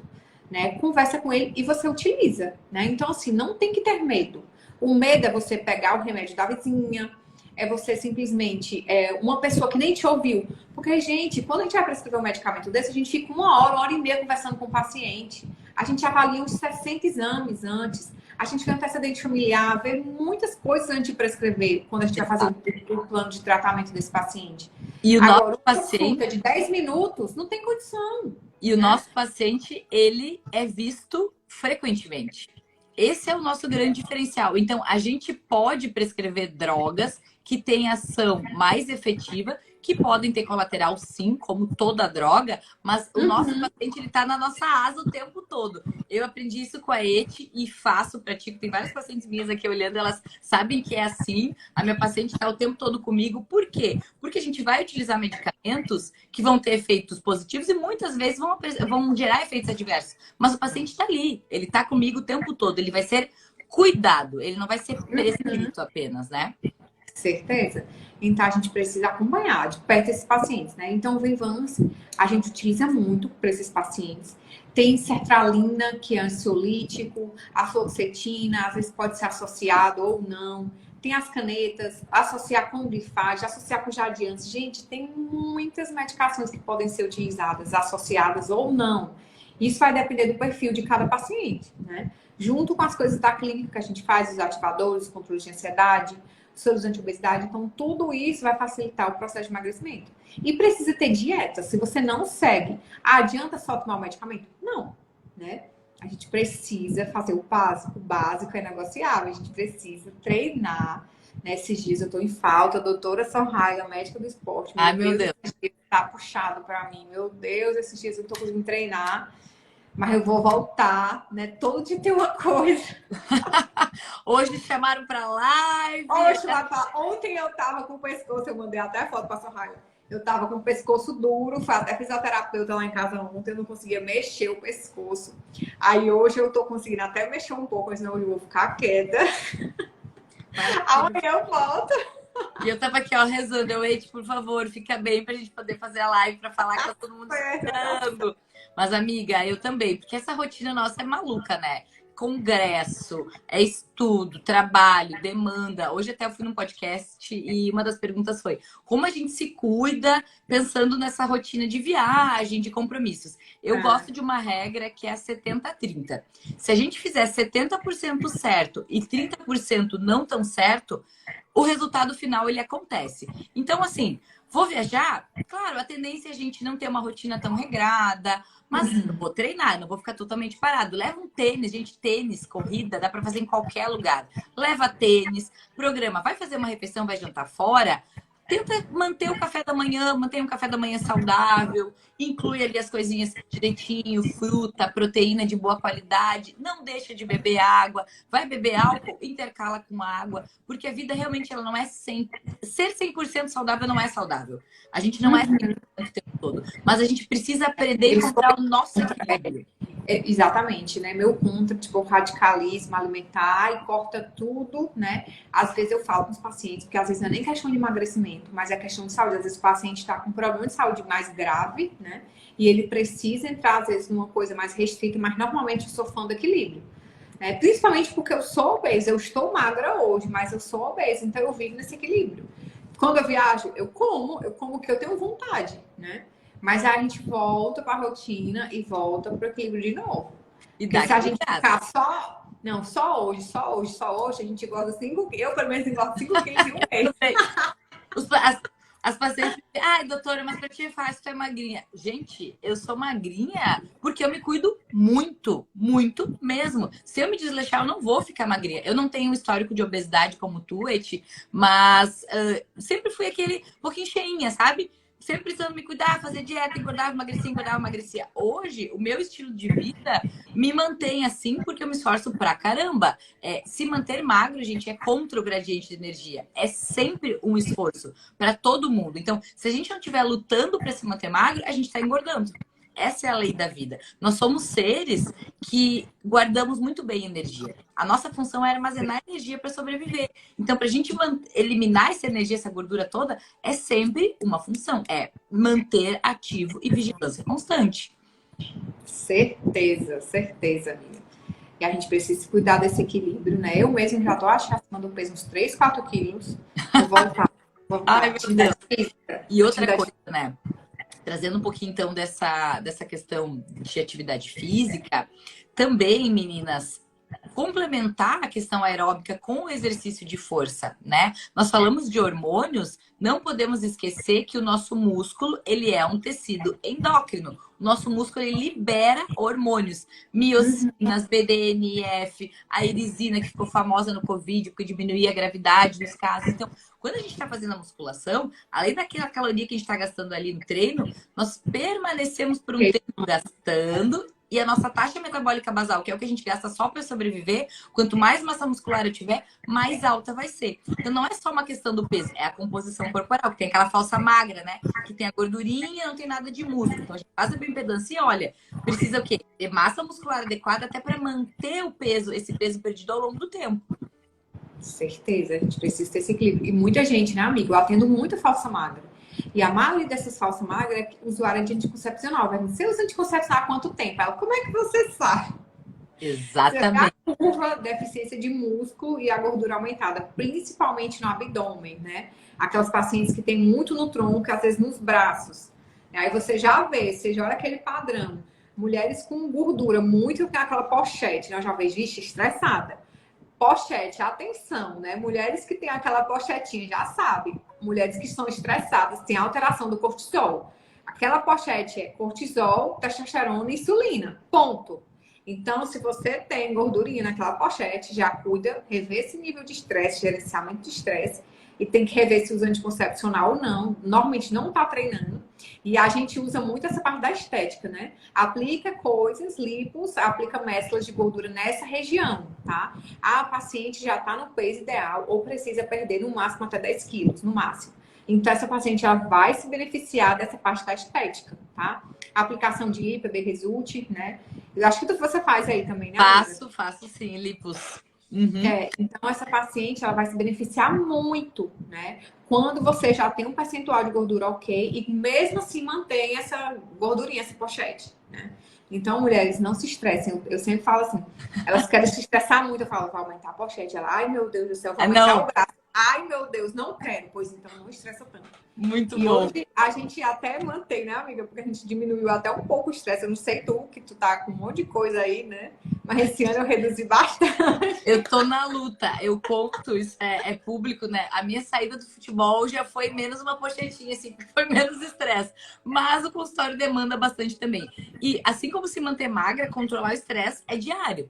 né, conversa com ele e você utiliza, né? Então, assim, não tem que ter medo. O medo é você pegar o remédio da vizinha, é você simplesmente, uma pessoa que nem te ouviu. Porque, gente, quando a gente vai prescrever um medicamento desse, a gente fica 1 hora e meia conversando com o paciente. A gente avalia uns 60 exames antes. A gente vê antecedente familiar, vê muitas coisas antes de prescrever, quando a gente vai fazer o plano de tratamento desse paciente. E o Agora, nosso paciente de 10 minutos não tem condição. E o nosso paciente, ele é visto frequentemente. Esse é o nosso grande diferencial. Então, a gente pode prescrever drogas que têm ação mais efetiva, que podem ter colateral, sim, como toda droga, mas o nosso paciente, ele tá na nossa asa o tempo todo. Eu aprendi isso com a Eti e faço, pratico. Tem várias pacientes minhas aqui olhando, elas sabem que é assim. A minha paciente está o tempo todo comigo. Por quê? Porque a gente vai utilizar medicamentos que vão ter efeitos positivos e muitas vezes vão gerar efeitos adversos. Mas o paciente está ali, ele está comigo o tempo todo. Ele vai ser cuidado, ele não vai ser prescrito apenas, né? Certeza. Então, a gente precisa acompanhar de perto esses pacientes, né? Então, o Venvance a gente utiliza muito para esses pacientes. Tem sertralina, que é ansiolítico, a fluoxetina, às vezes pode ser associado ou não. tem as canetas, associar com grifagem, associar com jardiantes. Gente, tem muitas medicações que podem ser utilizadas, associadas ou não. Isso vai depender do perfil de cada paciente, né? Junto com as coisas da clínica que a gente faz, os ativadores, controle de ansiedade, soros anti-obesidade. Então, tudo isso vai facilitar o processo de emagrecimento. E precisa ter dieta. Se você não segue, adianta só tomar o medicamento? Não, né? A gente precisa fazer o básico. O básico é negociável. A gente precisa treinar. Nesses dias eu tô em falta. A doutora Sorraia, médica do esporte. Ai, meu Deus. Esses dias tá puxado pra mim. Meu Deus, esses dias eu não tô conseguindo treinar. Mas eu vou voltar, né? Todo dia tem uma coisa. Hoje chamaram pra live. Ontem eu tava com o pescoço, eu mandei até foto pra Sorraia. Eu tava com o pescoço duro, fui até fisioterapeuta lá em casa ontem, eu não conseguia mexer o pescoço. Aí hoje eu tô conseguindo até mexer um pouco, senão eu vou ficar quieta. Amanhã eu volto. E eu tava aqui, ó, rezando. Eu, Eite, por favor, fica bem pra gente poder fazer a live pra falar que tá todo mundo esperando. Mas, amiga, eu também, porque essa rotina nossa é maluca, né? Congresso, é estudo, trabalho, demanda. Hoje até eu fui num podcast e uma das perguntas foi como a gente se cuida pensando nessa rotina de viagem, de compromissos. Eu gosto de uma regra que é a 70-30. Se a gente fizer 70% certo e 30% não tão certo, o resultado final ele acontece. Então, assim, vou viajar? Claro, a tendência é a gente não ter uma rotina tão regrada, mas eu vou treinar, não vou ficar totalmente parado. Leva um tênis, gente, tênis, corrida, dá para fazer em qualquer lugar. Leva tênis, programa, vai fazer uma refeição, vai jantar fora. Tenta manter o café da manhã, mantém um café da manhã saudável, inclui ali as coisinhas direitinho, fruta, proteína de boa qualidade, não deixa de beber água, vai beber álcool, intercala com água, porque a vida realmente ela não é 100%, ser 100% saudável não é saudável. A gente não é 100% o tempo todo, mas a gente precisa aprender a encontrar o nosso equilíbrio. Exatamente, né? Meu contra, tipo, o radicalismo alimentar e corta tudo, né? Às vezes eu falo com os pacientes, porque às vezes não é nem questão de emagrecimento, mas é questão de saúde. Às vezes o paciente está com um problema de saúde mais grave, né? E ele precisa entrar, às vezes, numa coisa mais restrita, mas normalmente eu sou fã do equilíbrio. Né? Principalmente porque eu sou obesa, eu estou magra hoje, mas eu sou obesa, então eu vivo nesse equilíbrio. Quando eu viajo, eu como o que eu tenho vontade, né? Mas aí a gente volta para a rotina e volta para o equilíbrio de novo. E Porque se a gente casa. ficar só... Não, só hoje, a gente engorda 5 quilos. Eu, pelo menos, engordo 5 quilos em um mês. As pacientes dizem, ai, doutora, mas pra ti é fácil, tu é magrinha. Gente, eu sou magrinha porque eu me cuido muito, muito mesmo. Se eu me desleixar, eu não vou ficar magrinha. Eu não tenho um histórico de obesidade como tu, Eti, mas sempre fui aquele pouquinho cheinha, sabe? Sempre precisando me cuidar, fazer dieta, engordava, emagrecia, engordava, emagrecia. Hoje, o meu estilo de vida me mantém assim porque eu me esforço pra caramba. Se manter magro, gente, é contra o gradiente de energia. É sempre um esforço para todo mundo. Então, se a gente não estiver lutando para se manter magro, a gente está engordando. Essa é a lei da vida. Nós somos seres que guardamos muito bem energia. A nossa função é armazenar energia para sobreviver. Então, para a gente eliminar essa energia, essa gordura toda, é sempre uma função. É manter ativo e vigilância constante. Certeza, certeza, amiga. E a gente precisa cuidar desse equilíbrio, né? Eu mesmo já tô achando acima do peso uns 3, 4 quilos. Vou voltar. Ai, meu Deus. E outra coisa, né? Trazendo um pouquinho, então, dessa questão de atividade física, também, meninas, complementar a questão aeróbica com o exercício de força, né? Nós falamos de hormônios, não podemos esquecer que o nosso músculo, ele é um tecido endócrino. O nosso músculo, ele libera hormônios, miocinas, BDNF, a irisina, que ficou famosa no Covid, porque diminuía a gravidade nos casos. Então, quando a gente está fazendo a musculação, além daquela caloria que a gente está gastando ali no treino, nós permanecemos por um tempo gastando e a nossa taxa metabólica basal, que é o que a gente gasta só para sobreviver, quanto mais massa muscular eu tiver, mais alta vai ser. Então não é só uma questão do peso, é a composição corporal, que tem aquela falsa magra, né? Que tem a gordurinha, não tem nada de músculo. Então a gente faz a bioimpedância e olha, precisa o quê? Ter massa muscular adequada até para manter o peso, esse peso perdido ao longo do tempo. Certeza, a gente precisa ter esse equilíbrio. E muita gente, né, amigo? Eu atendo muita falsa magra. E a maioria dessas falsas magras é usuária de anticoncepcional. Vai dizer, você usa anticoncepcional há quanto tempo? Ela, como é que você sabe? Você vê a Exatamente. curva, deficiência de músculo e a gordura aumentada, principalmente no abdômen, né? Aquelas pacientes que têm muito no tronco, às vezes nos braços. Aí você já vê, você já olha aquele padrão. Mulheres com gordura, muito com aquela pochete, né? Eu já vejo, vixe, estressada. Pochete, atenção, né? Mulheres que têm aquela pochetinha, já sabem. Mulheres que estão estressadas, têm alteração do cortisol. Aquela pochete é cortisol, testosterona e insulina. Ponto. Então, se você tem gordurinha naquela pochete, já cuida, revê esse nível de estresse, gerenciamento de estresse, e tem que rever se usa anticoncepcional ou não. Normalmente não está treinando. E a gente usa muito essa parte da estética, né? Aplica coisas, lipos, aplica mesclas de gordura nessa região, tá? A paciente já está no peso ideal ou precisa perder no máximo até 10 quilos, no máximo. Então, essa paciente já vai se beneficiar dessa parte da estética, tá? A aplicação de IPA, B-Result, né? Eu acho que você faz aí também, né, amiga? Faço sim, lipos. Uhum. Então, essa paciente, ela vai se beneficiar muito, né? Quando você já tem um percentual de gordura ok e mesmo assim mantém essa gordurinha, essa pochete, né? Então, mulheres, não se estressem. Eu sempre falo assim, elas querem se estressar muito. Eu falo, vai aumentar a pochete. Ela, ai meu Deus do céu, vai aumentar Não, o braço. Ai meu Deus, não quero. Pois então, não estressa tanto. muito E bom. hoje a gente até mantém, né, amiga? Porque a gente diminuiu até um pouco o estresse. Eu não sei tu, que tu tá com um monte de coisa aí, né? Mas esse ano eu reduzi bastante. Eu tô na luta, eu conto, isso é público, né? A minha saída do futebol já foi menos uma pochetinha, assim, foi menos estresse. Mas o consultório demanda bastante também. E assim como se manter magra, controlar o estresse é diário.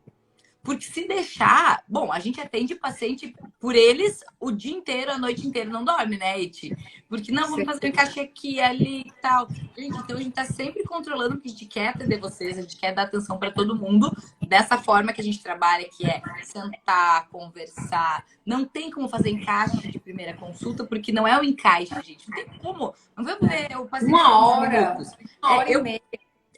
Porque se deixar, bom, a gente atende paciente por eles o dia inteiro, a noite inteira, não dorme, né, Eti? Porque não, vamos fazer um encaixe aqui, ali e tal. Gente, então a gente tá sempre controlando, porque a gente quer atender vocês, a gente quer dar atenção para todo mundo, dessa forma que a gente trabalha, que é sentar, conversar. Não tem como fazer encaixe de primeira consulta, porque não é o encaixe, gente. Não tem como. Não vamos ver o paciente Uma por hora, minutos. uma hora e meia.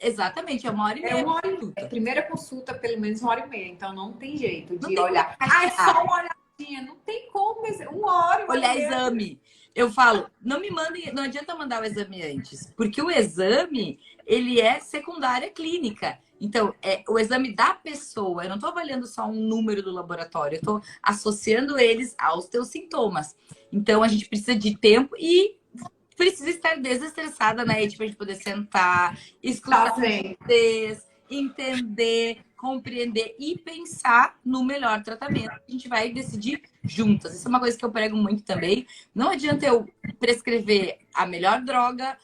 Exatamente, é 1 hora e meia. Uma hora e meia. Consulta. Primeira consulta, pelo menos 1 hora e meia. Então não tem jeito Não de tem como olhar. Ah, é encaixar. só uma olhadinha. Não tem como. 1 hora Olhar e meia. exame. Eu falo, não me mandem, não adianta mandar o exame antes, porque o exame, ele é secundária clínica. Então, é o exame da pessoa. Eu não estou avaliando só um número do laboratório, eu estou associando eles aos teus sintomas. Então, a gente precisa de tempo e precisa estar desestressada, né, para a gente poder sentar, escutar Tá certo. vocês, entender, compreender e pensar no melhor tratamento. A gente vai decidir juntas. Isso é uma coisa que eu prego muito também. Não adianta eu prescrever a melhor droga,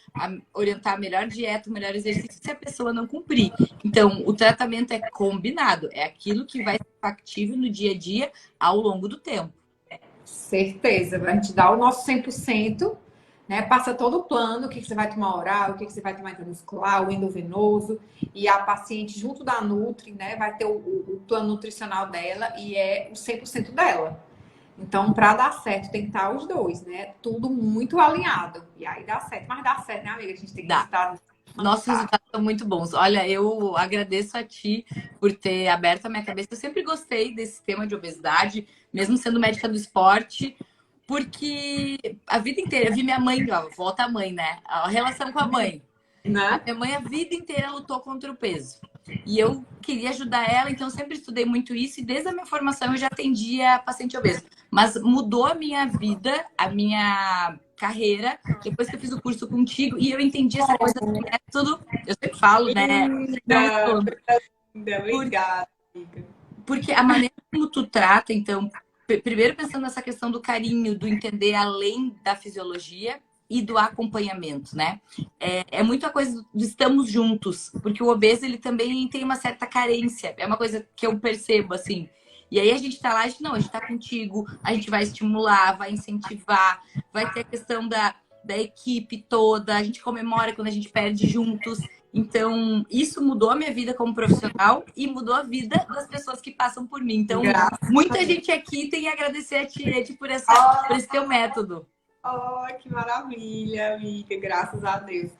orientar a melhor dieta, o melhor exercício, se a pessoa não cumprir. Então, o tratamento é combinado, é aquilo que vai ser factível no dia a dia ao longo do tempo. Certeza. A gente dá o nosso 100%, né? Passa todo o plano, o que você vai tomar oral, o que você vai tomar intramuscular, o endovenoso. E a paciente, junto da Nutri, né? Vai ter o plano nutricional dela e é o 100% dela. Então, para dar certo, tem que estar os dois, né? Tudo muito alinhado. E aí dá certo. Mas dá certo, né, amiga? A gente tem que Dá. estar. Nossos resultados são muito bons. Olha, eu agradeço a ti por ter aberto a minha cabeça. Eu sempre gostei desse tema de obesidade, mesmo sendo médica do esporte, porque a vida inteira, eu vi minha mãe, ó, volta a mãe, né? A relação com a mãe. A Né? minha mãe a vida inteira lutou contra o peso. E eu queria ajudar ela, então eu sempre estudei muito isso e desde a minha formação eu já atendia paciente obeso. Mas mudou a minha vida, a minha carreira, depois que eu fiz o curso contigo e eu entendi essa coisa do método. Eu sempre falo, né? Não Linda, escondo. obrigada, amiga. Porque a maneira como tu trata, então, primeiro pensando nessa questão do carinho, do entender além da fisiologia e do acompanhamento, né? É muita coisa do estamos juntos, porque o obeso ele também tem uma certa carência, é uma coisa que eu percebo assim. E aí a gente tá lá, a gente não, a gente tá contigo, a gente vai estimular, vai incentivar, vai ter a questão da equipe toda, a gente comemora quando a gente perde juntos. Então, isso mudou a minha vida como profissional e mudou a vida das pessoas que passam por mim. Então, Graças a muita Deus. gente aqui tem a agradecer a ti, Ed, por esse teu método. Oh, que maravilha, amiga. Graças a Deus.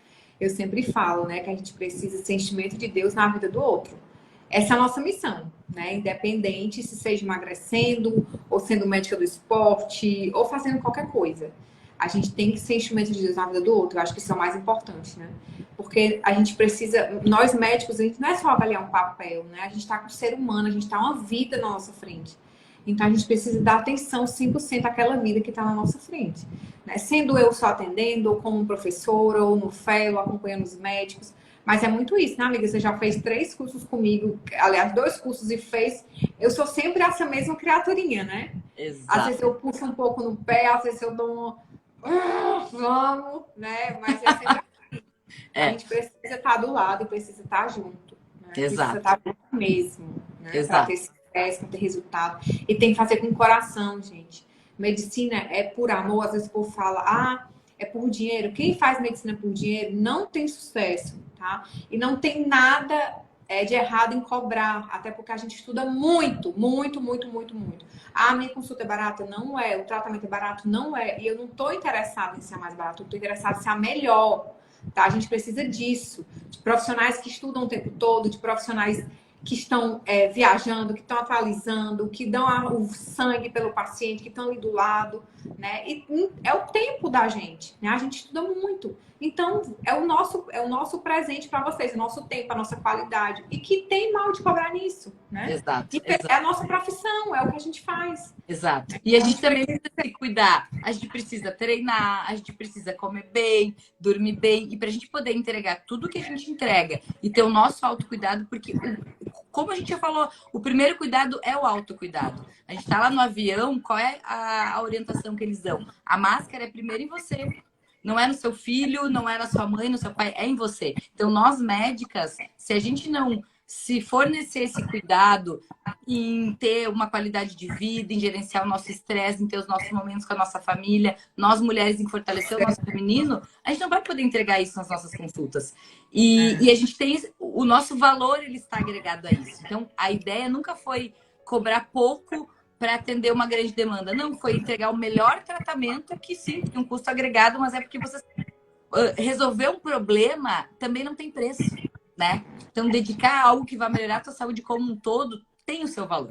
Eu sempre falo, né, que a gente precisa ser instrumento de Deus na vida do outro. Essa é a nossa missão, né? Independente se seja emagrecendo, ou sendo médica do esporte, ou fazendo qualquer coisa. a gente tem que ser instrumento de Deus na vida do outro. Eu acho que isso é o mais importante, né? Porque a gente precisa, nós médicos, a gente não é só avaliar um papel, né? A gente está com o ser humano, a gente está uma vida na nossa frente. Então a gente precisa dar atenção 100% àquela vida que está na nossa frente, né? Sendo eu só atendendo, ou como professora, ou no FEL, acompanhando os médicos. Mas é muito isso, né, amiga? Você já fez 3 cursos comigo, aliás, 2 cursos e fez. Eu sou sempre essa mesma criaturinha, né? Exato. Às vezes eu puxo um pouco no pé, às vezes eu dou vamos, né? Mas é sempre assim. A gente precisa estar do lado e precisa estar junto, né? Exato. Precisa estar junto mesmo, né? Para ter Exato. sucesso, para ter resultado. E tem que fazer com o coração, gente. Medicina é por amor. Às vezes o povo fala, é por dinheiro. Quem faz medicina por dinheiro não tem sucesso, tá? E não tem nada de errado em cobrar, até porque a gente estuda muito, muito, muito, muito, muito. A minha consulta é barata? Não é. O tratamento é barato? Não é. E eu não estou interessada em ser a mais barata, eu estou interessada em ser a melhor, tá? A gente precisa disso, de profissionais que estudam o tempo todo, de profissionais que estão viajando, que estão atualizando, que dão o sangue pelo paciente, que estão ali do lado, né? E é o tempo da gente, né? A gente estuda muito. Então, é o nosso presente para vocês, o nosso tempo, a nossa qualidade. E que tem mal de cobrar nisso, né? Exato. E é a nossa profissão, é o que a gente faz. Exato. E a gente também precisa se cuidar. A gente precisa treinar, a gente precisa comer bem, dormir bem. E para a gente poder entregar tudo que a gente entrega e ter o nosso autocuidado, porque, como a gente já falou, o primeiro cuidado é o autocuidado. A gente está lá no avião, qual é a orientação que eles dão? A máscara é primeiro em você. Não é no seu filho, não é na sua mãe, no seu pai, é em você. Então, nós médicas, se a gente não se fornecer esse cuidado em ter uma qualidade de vida, em gerenciar o nosso estresse, em ter os nossos momentos com a nossa família, nós mulheres em fortalecer o nosso feminino, a gente não vai poder entregar isso nas nossas consultas. E a gente tem o nosso valor, ele está agregado a isso. Então, a ideia nunca foi cobrar pouco para atender uma grande demanda. Não, foi entregar o melhor tratamento, que sim, tem um custo agregado, mas é porque você resolver um problema também não tem preço, né? Então, dedicar algo que vai melhorar a tua saúde como um todo tem o seu valor.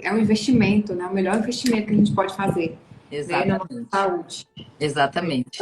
É um investimento, né? O melhor investimento que a gente pode fazer. Exatamente. Né? Na nossa saúde. Exatamente.